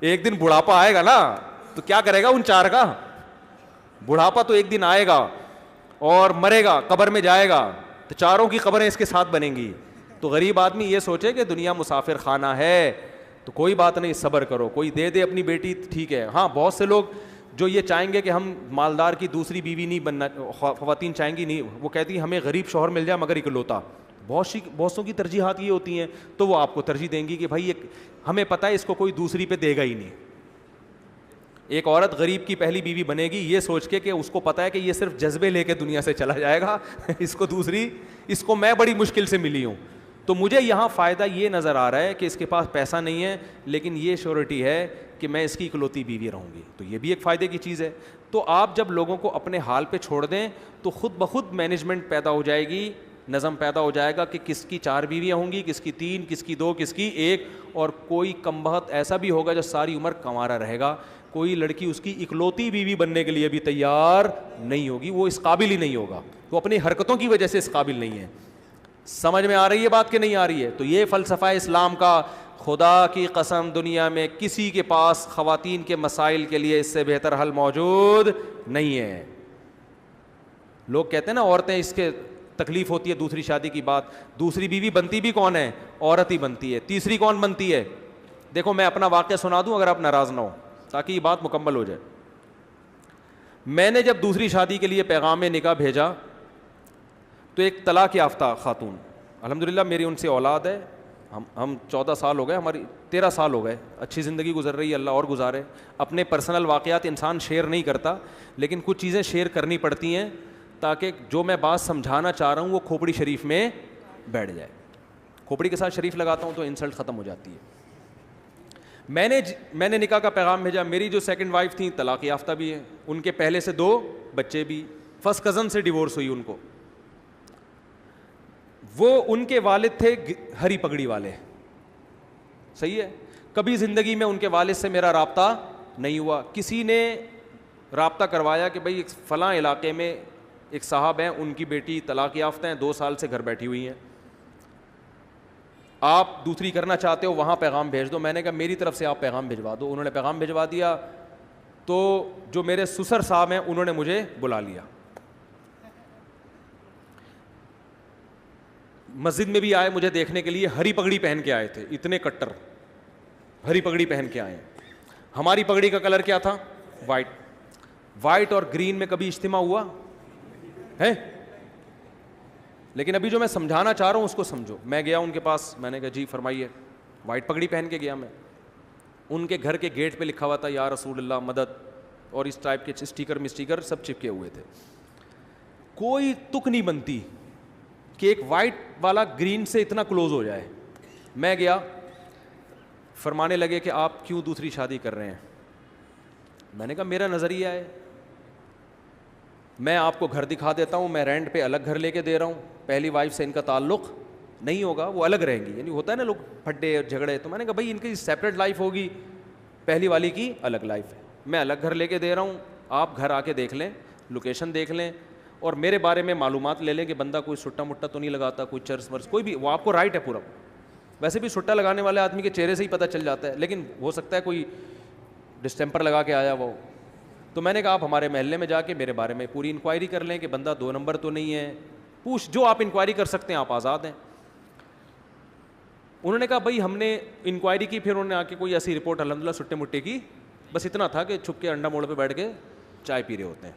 ایک دن بڑھاپا آئے گا نا, تو کیا کرے گا ان 4 کا؟ بڑھاپا تو ایک دن آئے گا اور مرے گا, قبر میں جائے گا, تو 4 کی قبریں اس کے ساتھ بنیں گی. تو غریب آدمی یہ سوچے کہ دنیا مسافر خانہ ہے, تو کوئی بات نہیں, صبر کرو. کوئی دے دے اپنی بیٹی ٹھیک ہے. ہاں بہت سے لوگ جو یہ چاہیں گے کہ ہم مالدار کی دوسری بیوی نہیں بننا, خواتین چاہیں گی نہیں, وہ کہتی ہیں ہمیں غریب شوہر مل جائے مگر اکلوتا. بہت کی ترجیحات یہ ہوتی ہیں, تو وہ آپ کو ترجیح دیں گی کہ بھائی ہمیں پتہ ہے اس کو کوئی دوسری پہ دے گا ہی نہیں. ایک عورت غریب کی پہلی بیوی بنے گی یہ سوچ کے کہ اس کو پتہ ہے کہ یہ صرف جذبے لے کے دنیا سے چلا جائے گا, اس کو میں بڑی مشکل سے ملی ہوں. تو مجھے یہاں فائدہ یہ نظر آ رہا ہے کہ اس کے پاس پیسہ نہیں ہے, لیکن یہ شیورٹی ہے کہ میں اس کی اکلوتی بیوی رہوں گی, تو یہ بھی ایک فائدے کی چیز ہے. تو آپ جب لوگوں کو اپنے حال پہ چھوڑ دیں تو خود بخود مینجمنٹ پیدا ہو جائے گی, نظم پیدا ہو جائے گا کہ کس کی 4 بیویاں ہوں گی, کس کی 3, کس کی 2, کس کی 1. اور کوئی کمبخت ایسا بھی ہوگا جو ساری عمر کنوارا رہے گا. کوئی لڑکی اس کی اکلوتی بیوی بننے کے لیے بھی تیار نہیں ہوگی, وہ اس قابل ہی نہیں ہوگا, وہ اپنی حرکتوں کی وجہ سے اس قابل نہیں ہے. سمجھ میں آ رہی ہے بات کہ نہیں آ رہی ہے؟ تو یہ فلسفہ اسلام کا, خدا کی قسم دنیا میں کسی کے پاس خواتین کے مسائل کے لیے اس سے بہتر حل موجود نہیں ہے. لوگ کہتے ہیں نا عورتیں اس کے تکلیف ہوتی ہے دوسری شادی کی بات, دوسری بیوی بنتی بھی کون ہے؟ عورت ہی بنتی ہے. تیسری کون بنتی ہے؟ دیکھو میں اپنا واقعہ سنا دوں اگر آپ ناراض نہ ہو, تاکہ یہ بات مکمل ہو جائے. میں نے جب دوسری شادی کے لیے پیغام نکاح بھیجا تو ایک طلاق یافتہ خاتون, الحمدللہ میری ان سے اولاد ہے, ہم 14 سال ہو گئے, ہماری 13 سال ہو گئے, اچھی زندگی گزر رہی ہے, اللہ اور گزارے. اپنے پرسنل واقعات انسان شیئر نہیں کرتا, لیکن کچھ چیزیں شیئر کرنی پڑتی ہیں. تاکہ جو میں بات سمجھانا چاہ رہا ہوں وہ کھوپڑی شریف میں بیٹھ جائے. کھوپڑی کے ساتھ شریف لگاتا ہوں تو انسلٹ ختم ہو جاتی ہے. میں نے نکاح کا پیغام بھیجا. میری جو سیکنڈ وائف تھیں طلاق یافتہ بھی ہیں, ان کے پہلے سے 2 بچے بھی, فرسٹ کزن سے ڈیورس ہوئی ان کو. وہ ان کے والد تھے ہری پگڑی والے, صحیح ہے. کبھی زندگی میں ان کے والد سے میرا رابطہ نہیں ہوا. کسی نے رابطہ کروایا کہ بھائی فلاں علاقے میں ایک صاحب ہیں, ان کی بیٹی طلاق یافتہ ہیں, 2 سال سے گھر بیٹھی ہوئی ہیں, آپ دوسری کرنا چاہتے ہو, وہاں پیغام بھیج دو. میں نے کہا میری طرف سے آپ پیغام بھجوا دو. انہوں نے پیغام بھجوا دیا. تو جو میرے سسر صاحب ہیں انہوں نے مجھے بلا لیا. مسجد میں بھی آئے مجھے دیکھنے کے لیے, ہری پگڑی پہن کے آئے تھے, اتنے کٹر ہری پگڑی پہن کے آئے ہیں. ہماری پگڑی کا کلر کیا تھا؟ وائٹ. وائٹ اور گرین میں کبھی اجتماع ہوا ہے؟ لیکن ابھی جو میں سمجھانا چاہ رہا ہوں اس کو سمجھو. میں گیا ان کے پاس, میں نے کہا جی فرمائیے. وائٹ پگڑی پہن کے گیا میں. ان کے گھر کے گیٹ پہ لکھا ہوا تھا یا رسول اللہ مدد, اور اس ٹائپ کے اسٹیکر سب چپکے ہوئے تھے. کوئی تک نہیں بنتی کہ ایک وائٹ والا گرین سے اتنا کلوز ہو جائے. میں گیا, فرمانے لگے کہ آپ کیوں دوسری شادی کر رہے ہیں. میں نے کہا میرا نظریہ ہے, میں آپ کو گھر دکھا دیتا ہوں, میں رینٹ پہ الگ گھر لے کے دے رہا ہوں, پہلی وائف سے ان کا تعلق نہیں ہوگا, وہ الگ رہیں گی. یعنی ہوتا ہے نا لوگ پھڈے اور جھگڑے. تو میں نے کہا بھائی ان کی سیپریٹ لائف ہوگی, پہلی والی کی الگ لائف ہے. میں الگ گھر لے کے دے رہا ہوں, آپ گھر آ کے دیکھ لیں, لوکیشن دیکھ لیں, اور میرے بارے میں معلومات لے لیں کہ بندہ کوئی سٹا مٹا تو نہیں لگاتا, کوئی چرس ورس کوئی بھی, وہ آپ کو رائٹ ہے پورا. ویسے بھی سٹا لگانے والے آدمی کے چہرے سے ہی پتہ چل جاتا ہے, لیکن ہو سکتا ہے کوئی ڈسٹیمپر لگا کے آیا وہ. تو میں نے کہا آپ ہمارے محلے میں جا کے میرے بارے میں پوری انکوائری کر لیں کہ بندہ 2 نمبر تو نہیں ہے, پوچھ جو آپ انکوائری کر سکتے ہیں, آپ آزاد ہیں. انہوں نے کہا بھائی ہم نے انکوائری کی. پھر انہوں نے آ کے کوئی ایسی رپورٹ الحمدللہ سٹے مٹے کی, بس اتنا تھا کہ چھپ کے انڈا موڑ پہ بیٹھ کے چائے پی رہے ہوتے ہیں,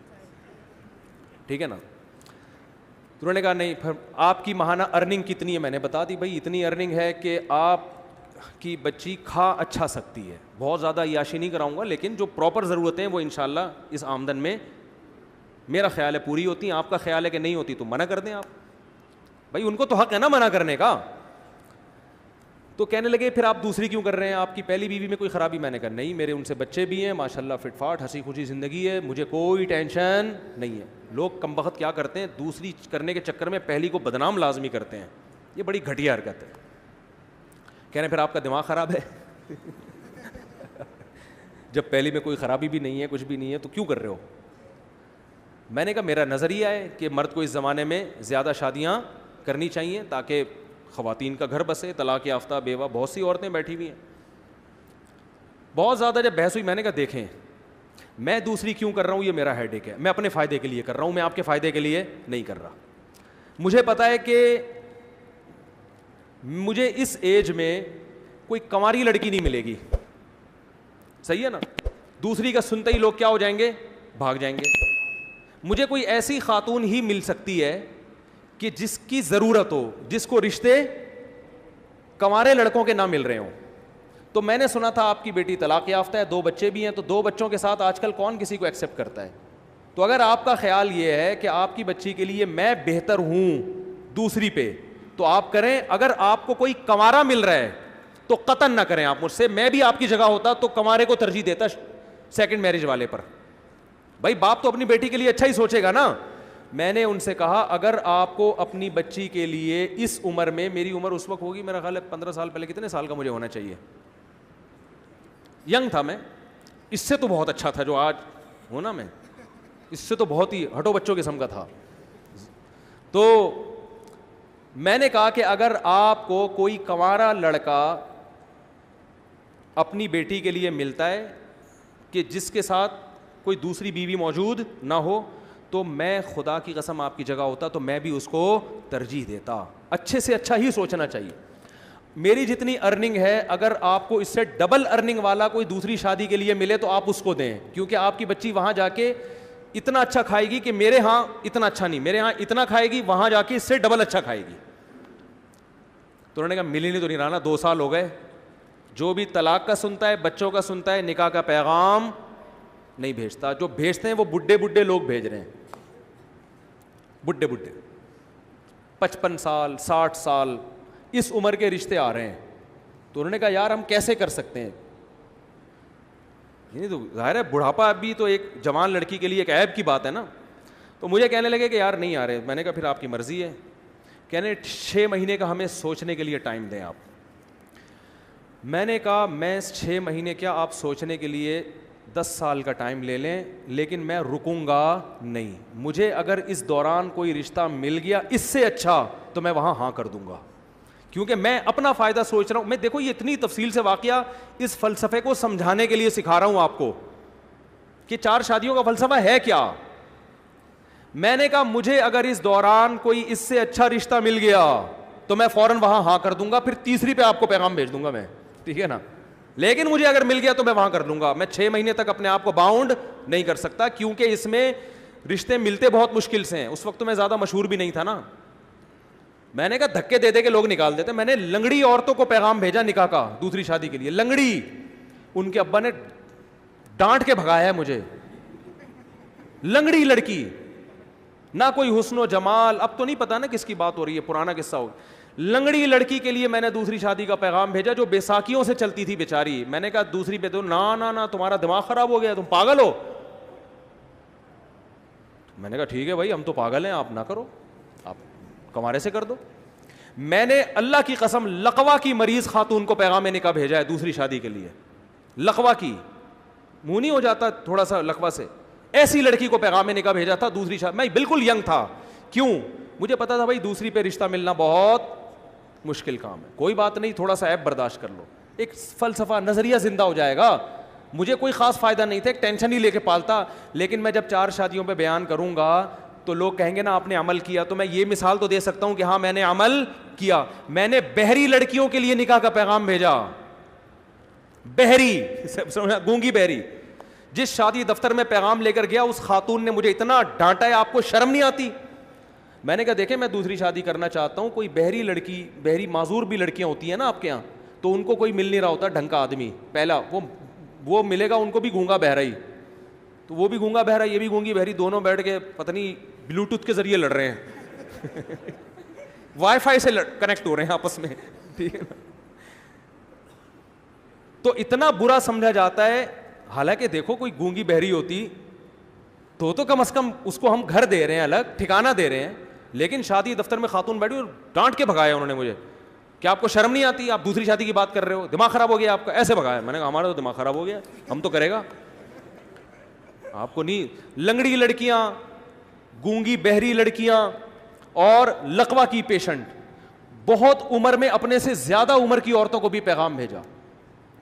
ٹھیک ہے نا. تو انہوں نے کہا نہیں, پھر آپ کی ماہانہ ارننگ کتنی ہے؟ میں نے بتا دی بھائی اتنی ارننگ ہے کہ آپ کی بچی کھا اچھا سکتی ہے, بہت زیادہ عیاشی نہیں کراؤں گا, لیکن جو پراپر ضرورتیں ہیں وہ انشاءاللہ اس آمدن میں میرا خیال ہے پوری ہوتی ہیں. آپ کا خیال ہے کہ نہیں ہوتی تو منع کر دیں آپ, بھائی ان کو تو حق ہے نا منع کرنے کا. تو کہنے لگے پھر آپ دوسری کیوں کر رہے ہیں, آپ کی پہلی بیوی میں کوئی خرابی؟ میں نے کہا نہیں, میرے ان سے بچے بھی ہیں ماشاءاللہ, فٹ فاٹ ہنسی خوشی زندگی ہے, مجھے کوئی ٹینشن نہیں ہے. لوگ کم بخت کیا کرتے ہیں, دوسری کرنے کے چکر میں پہلی کو بدنام لازمی کرتے ہیں. یہ بڑی گھٹیا حرکت ہے. کہہ رہے ہیں پھر آپ کا دماغ خراب ہے جب پہلی میں کوئی خرابی بھی نہیں ہے, کچھ بھی نہیں ہے, تو کیوں کر رہے ہو؟ میں نے کہا میرا نظریہ ہے کہ مرد کو اس زمانے میں زیادہ شادیاں کرنی چاہیے تاکہ خواتین کا گھر بسے. طلاق یافتہ بیوہ بہت سی عورتیں بیٹھی ہوئی ہیں. بہت زیادہ جب بحث ہوئی, میں نے کہا دیکھیں میں دوسری کیوں کر رہا ہوں, یہ میرا ہیڈ ایک ہے, میں اپنے فائدے کے لیے کر رہا ہوں, میں آپ کے فائدے کے لیے نہیں کر رہا. مجھے پتا ہے کہ مجھے اس ایج میں کوئی کنواری لڑکی نہیں ملے گی, صحیح ہے نا. دوسری کا سنتے ہی لوگ کیا ہو جائیں گے, بھاگ جائیں گے. مجھے کوئی ایسی خاتون ہی مل سکتی ہے کہ جس کی ضرورت ہو, جس کو رشتے کنوارے لڑکوں کے نہ مل رہے ہوں. تو میں نے سنا تھا آپ کی بیٹی طلاق یافتہ ہے, 2 بچے بھی ہیں, تو 2 بچوں کے ساتھ آج کل کون کسی کو ایکسیپٹ کرتا ہے. تو اگر آپ کا خیال یہ ہے کہ آپ کی بچی کے لیے میں بہتر ہوں دوسری پہ, تو آپ کریں. اگر آپ کو کوئی کنوارا مل رہا ہے تو قطعاً نہ کریں آپ مجھ سے. میں بھی آپ کی جگہ ہوتا تو کنوارے کو ترجیح دیتا سیکنڈ میرج والے پر. بھائی باپ تو اپنی بیٹی کے لیے اچھا ہی سوچے گا نا. میں نے ان سے کہا اگر آپ کو اپنی بچی کے لیے اس عمر میں, میری عمر اس وقت ہوگی میرا خیال ہے 15 سال پہلے, کتنے سال کا مجھے ہونا چاہیے, ینگ تھا میں, اس سے تو بہت اچھا تھا جو آج ہونا, میں اس سے تو بہت ہی ہٹو بچوں قسم کا تھا. تو میں نے کہا کہ اگر آپ کو کوئی کنوارا لڑکا اپنی بیٹی کے لیے ملتا ہے کہ جس کے ساتھ کوئی دوسری بیوی موجود نہ ہو, تو میں خدا کی قسم آپ کی جگہ ہوتا تو میں بھی اس کو ترجیح دیتا. اچھے سے اچھا ہی سوچنا چاہیے. میری جتنی ارننگ ہے, اگر آپ کو اس سے ڈبل ارننگ والا کوئی دوسری شادی کے لیے ملے تو آپ اس کو دیں, کیونکہ آپ کی بچی وہاں جا کے اتنا اچھا کھائے گی کہ میرے ہاں اتنا اچھا نہیں, میرے ہاں اتنا کھائے گی, وہاں جا کے اس سے ڈبل اچھا کھائے گی. تو انہوں نے کہا ملی نہیں تو نہیں رہا نا, 2 سال ہو گئے. جو بھی طلاق کا سنتا ہے, بچوں کا سنتا ہے, نکاح کا پیغام نہیں بھیجتا. جو بھیجتے ہیں وہ بڈھے بڈھے لوگ بھیج رہے ہیں. بڈھے 55 سال 60 سال اس عمر کے رشتے آ رہے ہیں. تو انہوں نے کہا یار ہم کیسے کر سکتے ہیں, یعنی تو ظاہر ہے بڑھاپا بھی تو ایک جوان لڑکی کے لیے ایک عیب کی بات ہے نا. تو مجھے کہنے لگے کہ یار نہیں آ رہے. میں نے کہا پھر آپ کی مرضی ہے. کہنے 6 مہینے کا ہمیں سوچنے کے لیے ٹائم دیں آپ. میں نے کہا میں 6 مہینے کیا, آپ سوچنے کے لیے 10 سال کا ٹائم لے لیں, لیکن میں رکوں گا نہیں. مجھے اگر اس دوران کوئی رشتہ مل گیا اس سے اچھا تو میں وہاں ہاں کر دوں گا, کیونکہ میں اپنا فائدہ سوچ رہا ہوں. میں دیکھو یہ اتنی تفصیل سے واقعہ اس فلسفے کو سمجھانے کے لیے سکھا رہا ہوں آپ کو کہ 4 شادیوں کا فلسفہ ہے کیا. میں نے کہا مجھے اگر اس دوران کوئی اس سے اچھا رشتہ مل گیا تو میں فوراً وہاں ہاں کر دوں گا, پھر تیسری پہ آپ کو پیغام بھیج دوں گا میں, ٹھیک ہے نا. لیکن مجھے اگر مل گیا تو میں وہاں کر لوں گا. میں 6 مہینے تک اپنے آپ کو باؤنڈ نہیں کر سکتا, کیونکہ اس میں رشتے ملتے بہت مشکل سے ہیں. اس وقت تو میں زیادہ مشہور بھی نہیں تھا نا. میں نے کہا دھکے دے دے کے لوگ نکال دیتے. میں نے لنگڑی عورتوں کو پیغام بھیجا نکاح کا دوسری شادی کے لیے. لنگڑی, ان کے ابا نے ڈانٹ کے بھگایا ہے مجھے. لنگڑی لڑکی, نہ کوئی حسن و جمال, اب تو نہیں پتا نا کس کی بات ہو رہی ہے, پرانا قصہ ہو. لنگڑی لڑکی کے لیے میں نے دوسری شادی کا پیغام بھیجا جو بیساکھیوں سے چلتی تھی بیچاری. میں نے کہا دوسری پہ تو نا تمہارا دماغ خراب ہو گیا, تم پاگل ہو. میں نے کہا ٹھیک ہے بھائی ہم تو پاگل ہیں, آپ نہ کرو, آپ کمارے سے کر دو. میں نے اللہ کی قسم لقوا کی مریض خاتون کو پیغام نکاح بھیجا ہے دوسری شادی کے لیے. لقوا کی, منہ نہیں ہو جاتا تھوڑا سا لقوا سے, ایسی لڑکی کو پیغام نکاح بھیجا تھا دوسری شادی. میں بالکل ینگ تھا. کیوں؟ مجھے پتا تھا بھائی دوسری پہ رشتہ ملنا بہت مشکل کام ہے. کوئی بات نہیں, تھوڑا سا عیب برداشت کر لو, ایک فلسفہ نظریہ زندہ ہو جائے گا. مجھے کوئی خاص فائدہ نہیں تھا, ایک ٹینشن ہی لے کے پالتا. لیکن میں جب 4 شادیوں پہ بیان کروں گا تو لوگ کہیں گے نا آپ نے عمل کیا. تو میں یہ مثال تو دے سکتا ہوں کہ ہاں میں نے عمل کیا. میں نے بہری لڑکیوں کے لیے نکاح کا پیغام بھیجا. بہری, گونگی بہری. جس شادی دفتر میں پیغام لے کر گیا اس خاتون نے مجھے اتنا ڈانٹا ہے, آپ کو شرم نہیں آتی. میں نے کہا دیکھیں میں دوسری شادی کرنا چاہتا ہوں, کوئی بہری لڑکی, بہری معذور بھی لڑکیاں ہوتی ہیں نا آپ کے یہاں, تو ان کو کوئی مل نہیں رہا ہوتا ڈھنگ کا آدمی. پہلا وہ ملے گا ان کو بھی گونگا بہرا ہی, تو وہ بھی گونگا بہرا یہ بھی گونگی بہری, دونوں بیٹھ کے پتہ نہیں بلوٹوتھ کے ذریعے لڑ رہے ہیں, وائی فائی سے کنیکٹ ہو رہے ہیں آپس میں, ٹھیک ہے نا. تو اتنا برا سمجھا جاتا ہے. حالانکہ دیکھو کوئی گونگی بہری ہوتی تو کم از کم اس کو ہم گھر دے رہے ہیں, الگ ٹھکانہ دے رہے ہیں. لیکن شادی دفتر میں خاتون بیٹھی اور ڈانٹ کے بھگایا انہوں نے مجھے کہ آپ کو شرم نہیں آتی, آپ دوسری شادی کی بات کر رہے ہو, دماغ خراب ہو گیا آپ کا, ایسے بھگایا. میں نے کہا ہمارا تو دماغ خراب ہو گیا, ہم تو کرے گا, آپ کو نہیں. لنگڑی لڑکیاں, گونگی بہری لڑکیاں اور لقوا کی پیشنٹ, بہت عمر میں اپنے سے زیادہ عمر کی عورتوں کو بھی پیغام بھیجا.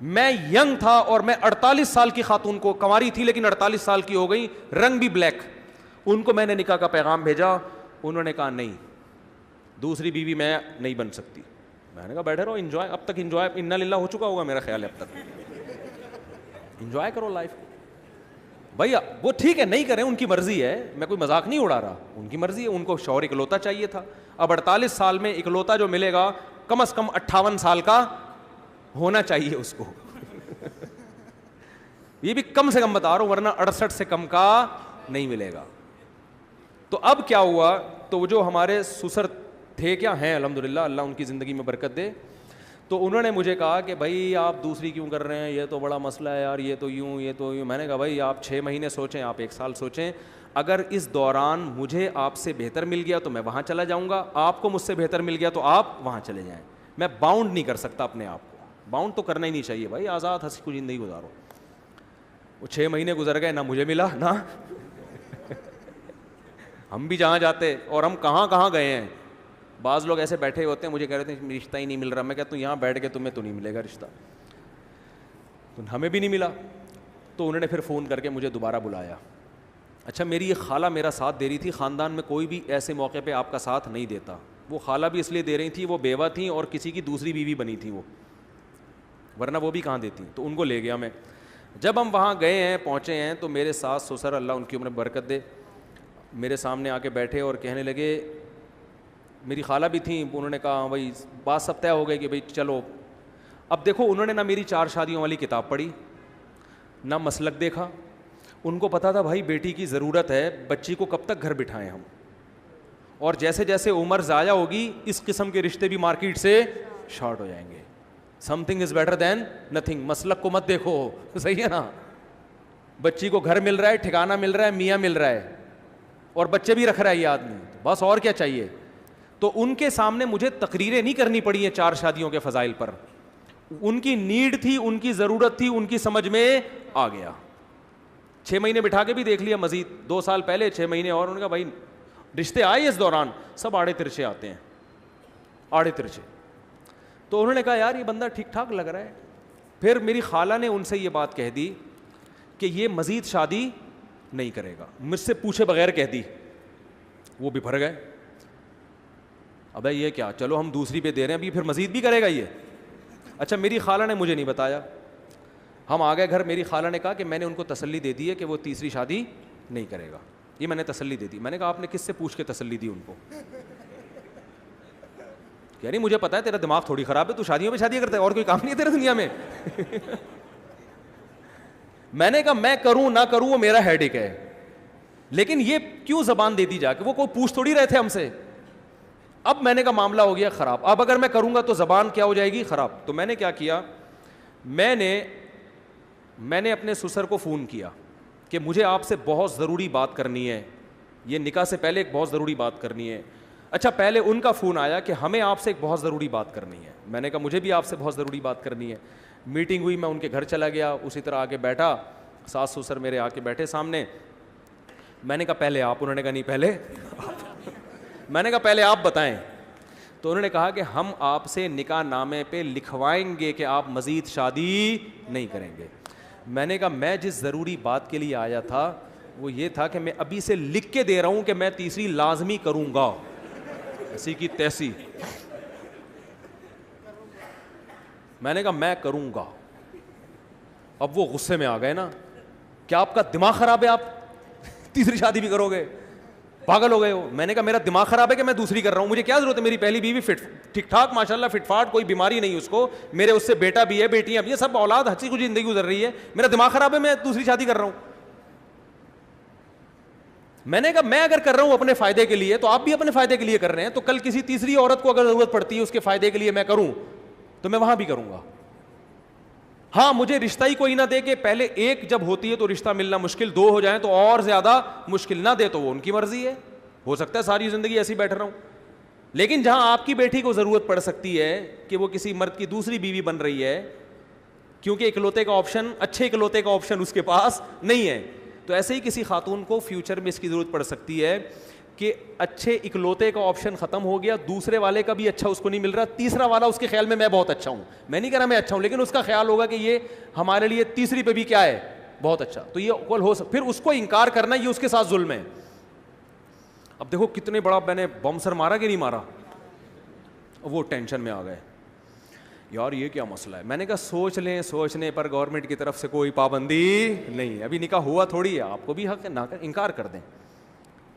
میں ینگ تھا اور میں 48 سال کی خاتون کو, کنواری تھی لیکن 48 سال کی ہو گئی, رنگ بھی بلیک, ان کو میں نے نکاح کا پیغام بھیجا. انہوں نے کہا نہیں دوسری بیوی میں نہیں بن سکتی. میں نے کہا بیٹھے رہو, انجوائے, اب تک انجوائے انا للہ ہو چکا ہوگا میرا خیال ہے, اب تک انجوائے کرو لائف. بھائی وہ ٹھیک ہے نہیں کریں, ان کی مرضی ہے, میں کوئی مذاق نہیں اڑا رہا, ان کی مرضی ہے. ان کو شوہر اکلوتا چاہیے تھا. اب 48 سال میں اکلوتا جو ملے گا کم از کم 58 سال کا ہونا چاہیے اس کو. یہ بھی کم سے کم بتا رہا ہوں, ورنہ 68 سے کم کا نہیں ملے گا. تو اب کیا ہوا, تو وہ جو ہمارے سسر تھے, کیا ہیں الحمدللہ, اللہ ان کی زندگی میں برکت دے, تو انہوں نے مجھے کہا کہ بھائی آپ دوسری کیوں کر رہے ہیں, یہ تو بڑا مسئلہ ہے یار, یہ تو یوں یہ تو یوں. میں نے کہا بھائی آپ 6 مہینے سوچیں, آپ 1 سال سوچیں, اگر اس دوران مجھے آپ سے بہتر مل گیا تو میں وہاں چلا جاؤں گا, آپ کو مجھ سے بہتر مل گیا تو آپ وہاں چلے جائیں. میں باؤنڈ نہیں کر سکتا اپنے آپ کو, باؤنڈ تو کرنا ہی نہیں چاہیے بھائی, آزاد ہنسی خوشی زندگی گزارو. وہ 6 مہینے گزر گئے, نہ مجھے ملا نہ ہم بھی جہاں جاتے, اور ہم کہاں کہاں گئے ہیں. بعض لوگ ایسے بیٹھے ہوتے ہیں, مجھے کہہ رہے تھے رشتہ ہی نہیں مل رہا. میں کہتا ہوں یہاں بیٹھ کے تمہیں تو نہیں ملے گا رشتہ, تو ہمیں بھی نہیں ملا. تو انہوں نے پھر فون کر کے مجھے دوبارہ بلایا. اچھا میری یہ خالہ میرا ساتھ دے رہی تھی, خاندان میں کوئی بھی ایسے موقع پہ آپ کا ساتھ نہیں دیتا. وہ خالہ بھی اس لیے دے رہی تھی, وہ بیوہ تھیں اور کسی کی دوسری بیوی بنی تھی وہ, ورنہ وہ بھی کہاں دیتی. تو ان کو لے گیا میں. جب ہم وہاں گئے ہیں, پہنچے ہیں, تو میرے ساس سسر, اللہ ان کی عمر میں برکت دے, میرے سامنے آ کے بیٹھے اور کہنے لگے, میری خالہ بھی تھیں, انہوں نے کہا بھائی بات سب طے ہو گئی کہ بھائی چلو. اب دیکھو انہوں نے نہ میری 4 شادیوں والی کتاب پڑھی, نہ مسلک دیکھا. ان کو پتا تھا بھائی بیٹی کی ضرورت ہے, بچی کو کب تک گھر بٹھائیں ہم, اور جیسے جیسے عمر ضائع ہوگی اس قسم کے رشتے بھی مارکیٹ سے شارٹ ہو جائیں گے. Some thing is better than nothing. مسلک کو مت دیکھو, صحیح ہے نا. بچی کو گھر مل رہا ہے, ٹھکانہ مل رہا ہے, میاں مل رہا ہے, اور بچے بھی رکھ رہا ہے یہ آدمی, بس اور کیا چاہیے. تو ان کے سامنے مجھے تقریریں نہیں کرنی پڑی ہیں 4 شادیوں کے فضائل پر. ان کی نیڈ تھی, ان کی ضرورت تھی, ان کی سمجھ میں آ گیا. 6 مہینے بٹھا کے بھی دیکھ لیا مزید, 2 سال پہلے 6 مہینے اور. انہوں نے کہا بھائی رشتے آئے اس دوران سب آڑے ترچے آتے ہیں, آڑے ترچے. تو انہوں نے کہا یار یہ بندہ ٹھیک ٹھاک لگ رہا ہے. پھر میری خالہ نے ان سے یہ بات کہہ دی کہ یہ مزید شادی نہیں کرے گا, مجھ سے پوچھے بغیر کہہ دی. وہ بھی بھر گئے, ابے یہ کیا, چلو ہم دوسری پہ دے رہے ہیں, ابھی پھر مزید بھی کرے گا یہ. اچھا میری خالہ نے مجھے نہیں بتایا. ہم آ گئے گھر, میری خالہ نے کہا کہ میں نے ان کو تسلی دے دی ہے کہ وہ تیسری شادی نہیں کرے گا. یہ میں نے تسلی دے دی. میں نے کہا آپ نے کس سے پوچھ کے تسلی دی ان کو؟ کہہ رہی مجھے پتا ہے تیرا دماغ تھوڑی خراب ہے, تو شادیوں پہ شادی کرتا ہے, اور کوئی کام نہیں ہے تیرے دنیا میں. میں نے کہا میں کروں نہ کروں وہ میرا ہیڈیک ہے, لیکن یہ کیوں زبان دے دی جا کے, وہ کوئی پوچھ تھوڑی رہے تھے ہم سے. اب میں نے کہا معاملہ ہو گیا خراب, اب اگر میں کروں گا تو زبان کیا ہو جائے گی خراب. تو میں نے کیا کیا, میں نے اپنے سسر کو فون کیا کہ مجھے آپ سے بہت ضروری بات کرنی ہے, یہ نکاح سے پہلے ایک بہت ضروری بات کرنی ہے. اچھا پہلے ان کا فون آیا کہ ہمیں آپ سے ایک بہت ضروری بات کرنی ہے. میں نے کہا مجھے بھی آپ سے بہت ضروری بات کرنی ہے. میٹنگ ہوئی, میں ان کے گھر چلا گیا, اسی طرح آ کے بیٹھا, ساس سسر میرے آ کے بیٹھے سامنے. میں نے کہا پہلے آپ, انہوں نے کہا نہیں پہلے میں نے کہا پہلے آپ بتائیں. تو انہوں نے کہا کہ ہم آپ سے نکاح نامے پہ لکھوائیں گے کہ آپ مزید شادی نہیں کریں گے. میں نے کہا میں جس ضروری بات کے لیے آیا تھا وہ یہ تھا کہ میں ابھی سے لکھ کے دے رہا ہوں کہ میں تیسری لازمی کروں گا, ایسی کی تیسی. میں نے کہا میں کروں گا. اب وہ غصے میں آ گئے نا, کیا آپ کا دماغ خراب ہے, آپ تیسری شادی بھی کرو گے, پاگل ہو گئے ہو. میں نے کہا میرا دماغ خراب ہے کہ میں دوسری کر رہا ہوں, مجھے کیا ضرورت ہے, میری پہلی بیوی فٹ ٹھیک ٹھاک ماشاءاللہ فٹ فاٹ, کوئی بیماری نہیں اس کو, میرے اس سے بیٹا بھی ہے, بیٹیاں بھی ہیں, سب اولاد ہنسی خوشی زندگی گزر رہی ہے. میرا دماغ خراب ہے, میں دوسری شادی کر رہا ہوں. میں نے کہا میں اگر کر رہا ہوں اپنے فائدے کے لیے تو آپ بھی اپنے فائدے کے لیے کر رہے ہیں, تو کل کسی تیسری عورت کو اگر ضرورت پڑتی ہے اس کے فائدے کے لیے میں کروں تو میں وہاں بھی کروں گا. ہاں مجھے رشتہ ہی کوئی نہ دے کہ پہلے ایک جب ہوتی ہے تو رشتہ ملنا مشکل, 2 ہو جائیں تو اور زیادہ مشکل, نہ دے تو وہ ان کی مرضی ہے, ہو سکتا ہے ساری زندگی ایسی بیٹھ رہا ہوں. لیکن جہاں آپ کی بیٹی کو ضرورت پڑ سکتی ہے کہ وہ کسی مرد کی دوسری بیوی بن رہی ہے, کیونکہ اکلوتے کا آپشن, اچھے اکلوتے کا آپشن اس کے پاس نہیں ہے, تو ایسے ہی کسی خاتون کو فیوچر میں اس کی ضرورت پڑ سکتی ہے کہ اچھے اکلوتے کا آپشن ختم ہو گیا, دوسرے والے کا بھی اچھا اس کو نہیں مل رہا, تیسرا والا اس کے خیال میں بہت اچھا ہوں, میں نہیں کہہ رہا میں اچھا ہوں, لیکن اس کا خیال ہوگا کہ یہ ہمارے لیے تیسری پہ بھی کیا ہے, بہت اچھا. تو یہ کل ہو پھر اس کو انکار کرنا, یہ اس کے ساتھ ظلم ہے. اب دیکھو کتنے بڑا میں نے بم سر مارا کہ نہیں مارا, وہ ٹینشن میں آ گئے یار یہ کیا مسئلہ ہے. میں نے کہا سوچ لیں, سوچنے پر گورنمنٹ کی طرف سے کوئی پابندی نہیں ہے, ابھی نکاح ہوا تھوڑی ہے, آپ کو بھی حق ہے نہ انکار کر دیں.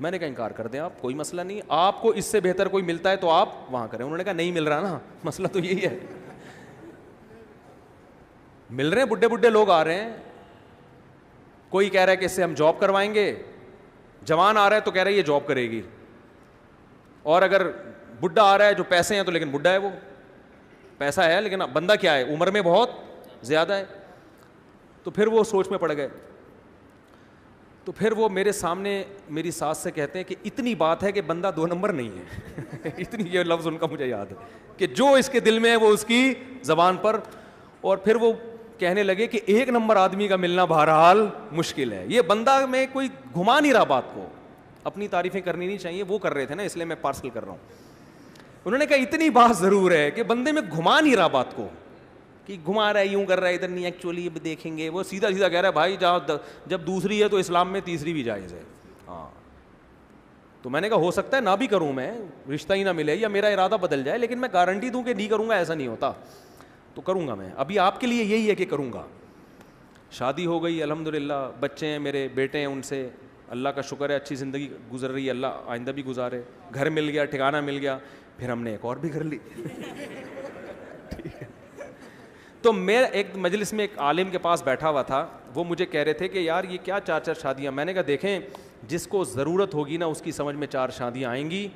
میں نے کہا انکار کر دیں آپ, کوئی مسئلہ نہیں, آپ کو اس سے بہتر کوئی ملتا ہے تو آپ وہاں کریں. انہوں نے کہا نہیں مل رہا نا, مسئلہ تو یہی ہے, مل رہے ہیں بڈھے بڈھے لوگ آ رہے ہیں, کوئی کہہ رہا ہے کہ اس سے ہم جاب کروائیں گے, جوان آ رہا ہے تو کہہ رہا ہے یہ جاب کرے گی, اور اگر بڈھا آ رہا ہے جو پیسے ہیں تو لیکن بڈھا ہے, وہ پیسہ ہے لیکن بندہ کیا ہے, عمر میں بہت زیادہ ہے. تو پھر وہ سوچ میں پڑ گئے. تو پھر وہ میرے سامنے میری ساس سے کہتے ہیں کہ اتنی بات ہے کہ بندہ 2 نمبر نہیں ہے. اتنی, یہ لفظ ان کا مجھے یاد ہے کہ جو اس کے دل میں ہے وہ اس کی زبان پر. اور پھر وہ کہنے لگے کہ 1 نمبر آدمی کا ملنا بہرحال مشکل ہے, یہ بندہ میں کوئی گھما نہیں رہا بات کو, اپنی تعریفیں کرنی نہیں چاہیے, وہ کر رہے تھے نا اس لیے میں پارسل کر رہا ہوں. انہوں نے کہا اتنی بات ضرور ہے کہ بندے میں گھما نہیں رہا بات کو, کہ گھما رہا ہے یوں کر رہا ہے ادھر نہیں, ایکچولی اب دیکھیں گے, وہ سیدھا سیدھا کہہ رہا ہے بھائی جب دوسری ہے تو اسلام میں تیسری بھی جائز ہے. ہاں تو میں نے کہا ہو سکتا ہے نہ بھی کروں میں, رشتہ ہی نہ ملے یا میرا ارادہ بدل جائے, لیکن میں گارنٹی دوں کہ نہیں کروں گا ایسا نہیں ہوتا, تو کروں گا میں. ابھی آپ کے لیے یہی ہے کہ کروں گا. شادی ہو گئی الحمدللہ, بچے ہیں میرے, بیٹے ہیں, ان سے اللہ کا شکر ہے اچھی زندگی گزر رہی ہے, اللہ آئندہ بھی گزارے. گھر مل گیا, ٹھکانہ مل گیا, پھر ہم نے ایک اور بھی کر لی. ٹھیک ہے. تو میں ایک مجلس میں ایک عالم کے پاس بیٹھا ہوا تھا, وہ مجھے کہہ رہے تھے کہ یار یہ کیا 4 شادیاں. میں نے کہا دیکھیں جس کو ضرورت ہوگی نا اس کی سمجھ میں 4 شادیاں آئیں گی,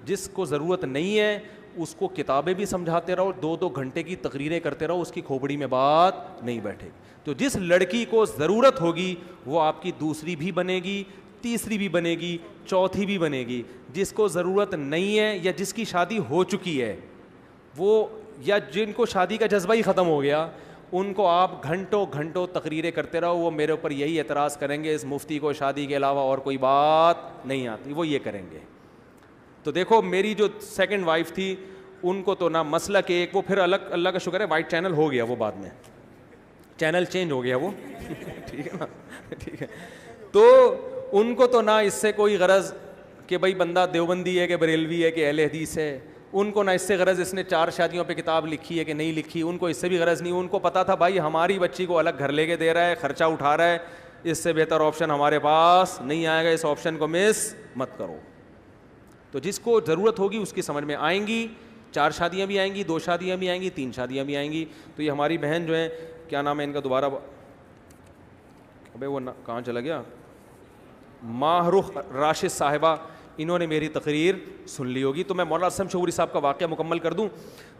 جس کو ضرورت نہیں ہے اس کو کتابیں بھی سمجھاتے رہو, 2 گھنٹے کی تقریریں کرتے رہو, اس کی کھوپڑی میں بات نہیں بیٹھے. تو جس لڑکی کو ضرورت ہوگی وہ آپ کی دوسری بھی بنے گی, تیسری بھی بنے گی, چوتھی بھی بنے گی. جس کو ضرورت نہیں ہے یا جس کی شادی ہو چکی ہے وہ, یا جن کو شادی کا جذبہ ہی ختم ہو گیا, ان کو آپ گھنٹوں گھنٹوں تقریریں کرتے رہو, وہ میرے اوپر یہی اعتراض کریں گے, اس مفتی کو شادی کے علاوہ اور کوئی بات نہیں آتی, وہ یہ کریں گے. تو دیکھو میری جو سیکنڈ وائف تھی ان کو تو نہ مسلک ایک, وہ پھر الگ, اللہ کا شکر ہے وائٹ چینل ہو گیا, وہ بعد میں چینل چینج ہو گیا وہ ٹھیک ہے نا, ٹھیک ہے. تو ان کو تو نہ اس سے کوئی غرض کہ بھائی بندہ دیوبندی ہے کہ بریلوی ہے کہ اہل حدیث ہے, ان کو نہ اس سے غرض اس نے 4 شادیوں پہ کتاب لکھی ہے کہ نہیں لکھی, ان کو اس سے بھی غرض نہیں. ان کو پتا تھا بھائی ہماری بچی کو الگ گھر لے کے دے رہا ہے, خرچہ اٹھا رہا ہے, اس سے بہتر آپشن ہمارے پاس نہیں آئے گا, اس آپشن کو مس مت کرو. تو جس کو ضرورت ہوگی اس کی سمجھ میں آئیں گی, 4 شادیاں بھی آئیں گی, 2 شادیاں بھی آئیں گی, 3 شادیاں بھی آئیں گی. تو یہ ہماری بہن جو ہیں, کیا نام ہے ان کا دوبارہ, ابے وہ کہاں چلا گیا, ماہرخ راشد صاحبہ, انہوں نے میری تقریر سن لی ہوگی. تو میں مولانا اسلم شعوری صاحب کا واقعہ مکمل کر دوں.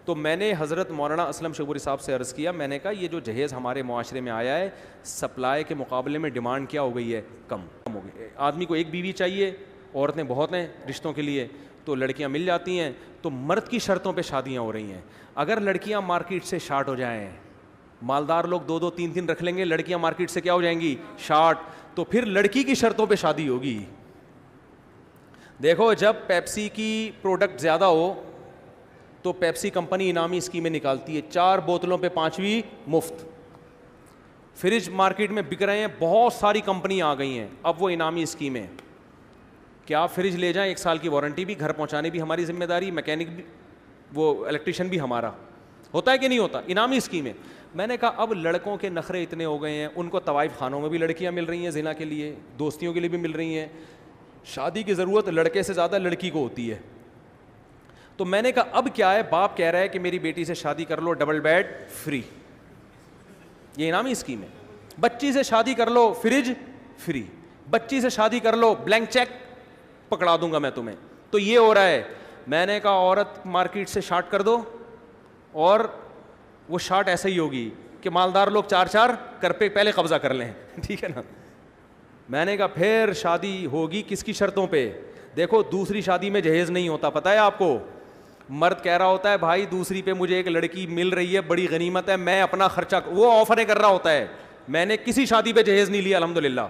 تو میں نے حضرت مولانا اسلم شعوری صاحب سے عرض کیا, میں نے کہا یہ جو جہیز ہمارے معاشرے میں آیا ہے, سپلائی کے مقابلے میں ڈیمانڈ کیا ہو گئی ہے, کم ہو گئی. آدمی کو ایک بیوی چاہیے, عورتیں بہت ہیں رشتوں کے لیے, تو لڑکیاں مل جاتی ہیں, تو مرد کی شرطوں پہ شادیاں ہو رہی ہیں. اگر لڑکیاں مارکیٹ سے شارٹ ہو جائیں, مالدار لوگ 2 3 رکھ لیں گے, لڑکیاں مارکیٹ سے کیا ہو جائیں گی, شارٹ, تو پھر لڑکی کی شرطوں پہ شادی ہوگی. دیکھو جب پیپسی کی پروڈکٹ زیادہ ہو تو پیپسی کمپنی انعامی اسکیمیں نکالتی ہے, 4 بوتلوں پہ 5ویں مفت. فریج مارکیٹ میں بک رہے ہیں, بہت ساری کمپنی آ گئی ہیں, اب وہ انعامی اسکیمیں, کہ آپ فریج لے جائیں, 1 سال کی وارنٹی بھی, گھر پہنچانے بھی ہماری ذمہ داری, میکینک بھی, وہ الیکٹریشین بھی ہمارا. ہوتا ہے کہ نہیں ہوتا, انعامی اسکیمیں. میں نے کہا اب لڑکوں کے نخرے اتنے ہو گئے ہیں, ان کو طوائف خانوں میں بھی لڑکیاں مل رہی ہیں زنا کے لیے, دوستیوں کے لیے بھی مل رہی ہیں, شادی کی ضرورت لڑکے سے زیادہ لڑکی کو ہوتی ہے. تو میں نے کہا اب کیا ہے, باپ کہہ رہا ہے کہ میری بیٹی سے شادی کر لو, ڈبل بیڈ فری, یہ انعامی اسکیم ہے. بچی سے شادی کر لو, فریج فری, بچی سے شادی کر لو, بلینک چیک پکڑا دوں گا میں تمہیں. تو یہ ہو رہا ہے. میں نے کہا عورت مارکیٹ سے شارٹ کر دو, اور وہ شارٹ ایسے ہی ہوگی کہ مالدار لوگ 4 کر پہ پہلے قبضہ کر لیں, ٹھیک ہے نا. میں نے کہا پھر شادی ہوگی کس کی شرطوں پہ. دیکھو دوسری شادی میں جہیز نہیں ہوتا, پتہ ہے آپ کو. مرد کہہ رہا ہوتا ہے بھائی دوسری پہ مجھے ایک لڑکی مل رہی ہے, بڑی غنیمت ہے, میں اپنا خرچہ, وہ آفریں کر رہا ہوتا ہے. میں نے کسی شادی پہ جہیز نہیں لیا الحمدللہ,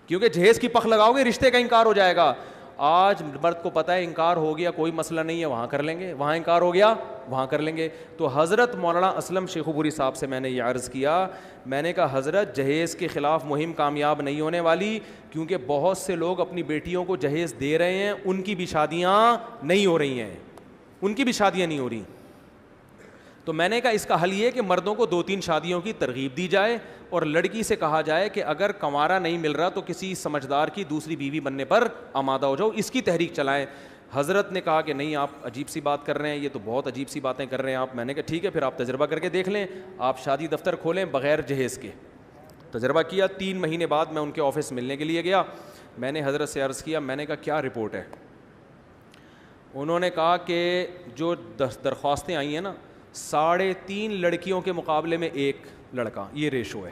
کیونکہ جہیز کی پخ لگاؤ گے رشتے کا انکار ہو جائے گا. آج مرد کو پتہ ہے انکار ہو گیا کوئی مسئلہ نہیں ہے, وہاں کر لیں گے, وہاں انکار ہو گیا وہاں کر لیں گے. تو حضرت مولانا اسلم شیخ پوری صاحب سے میں نے یہ عرض کیا, میں نے کہا حضرت جہیز کے خلاف مہم کامیاب نہیں ہونے والی, کیونکہ بہت سے لوگ اپنی بیٹیوں کو جہیز دے رہے ہیں, ان کی بھی شادیاں نہیں ہو رہی ہیں, ان کی بھی شادیاں نہیں ہو رہی. تو میں نے کہا اس کا حل یہ کہ مردوں کو 2-3 شادیوں کی ترغیب دی جائے, اور لڑکی سے کہا جائے کہ اگر کنوارا نہیں مل رہا تو کسی سمجھدار کی دوسری بیوی بننے پر آمادہ ہو جاؤ, اس کی تحریک چلائیں. حضرت نے کہا کہ نہیں آپ عجیب سی بات کر رہے ہیں, یہ تو بہت عجیب سی باتیں کر رہے ہیں آپ. میں نے کہا ٹھیک ہے پھر آپ تجربہ کر کے دیکھ لیں, آپ شادی دفتر کھولیں بغیر جہیز کے. تجربہ کیا, 3 مہینے بعد میں ان کے آفس ملنے کے لیے گیا. میں نے حضرت سے عرض کیا, میں نے کہا کیا رپورٹ ہے. انہوں نے کہا کہ جو درخواستیں آئی ہیں نا, 3.5 لڑکیوں کے مقابلے میں 1 لڑکا, یہ ریشو ہے.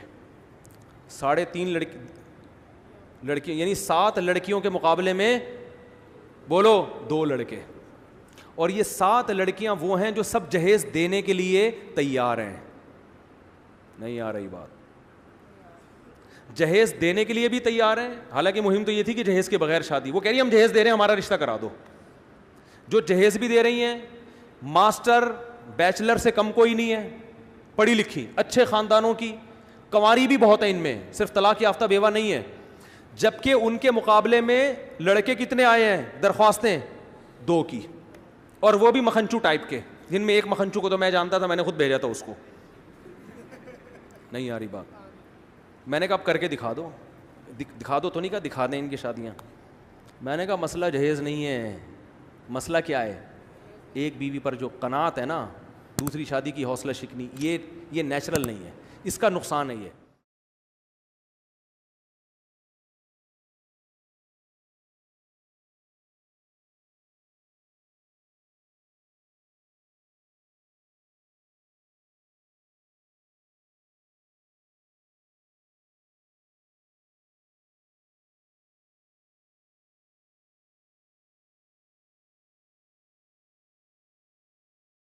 3.5 لڑکیاں, یعنی 7 لڑکیوں کے مقابلے میں بولو 2 لڑکے. اور یہ 7 لڑکیاں وہ ہیں جو سب جہیز دینے کے لیے تیار ہیں. نہیں آ رہی بات, جہیز دینے کے لیے بھی تیار ہیں, حالانکہ مہم تو یہ تھی کہ جہیز کے بغیر شادی. وہ کہہ رہی ہیں ہم جہیز دے رہے ہیں, ہمارا رشتہ کرا دو. جو جہیز بھی دے رہی ہیں, ماسٹر بیچلر سے کم کوئی نہیں ہے, پڑھی لکھی اچھے خاندانوں کی, کنواری بھی بہت ہیں ان میں, صرف طلاق یافتہ بیوہ نہیں ہے. جبکہ ان کے مقابلے میں لڑکے کتنے آئے ہیں درخواستیں, 2 کی, اور وہ بھی مکھنچو ٹائپ کے, جن میں ایک مکھنچو کو تو میں جانتا تھا, میں نے خود بھیجا تھا اس کو. نہیں آ رہی بات. میں نے کہا اب کر کے دکھا دو. دکھا دو تو نہیں کہا, دکھا دیں ان کی شادیاں. میں نے کہا مسئلہ جہیز نہیں ہے, مسئلہ کیا ہے, ایک بیوی پر جو قناعت ہے نا, دوسری شادی کی حوصلہ شکنی, یہ نیچرل نہیں ہے, اس کا نقصان ہے یہ.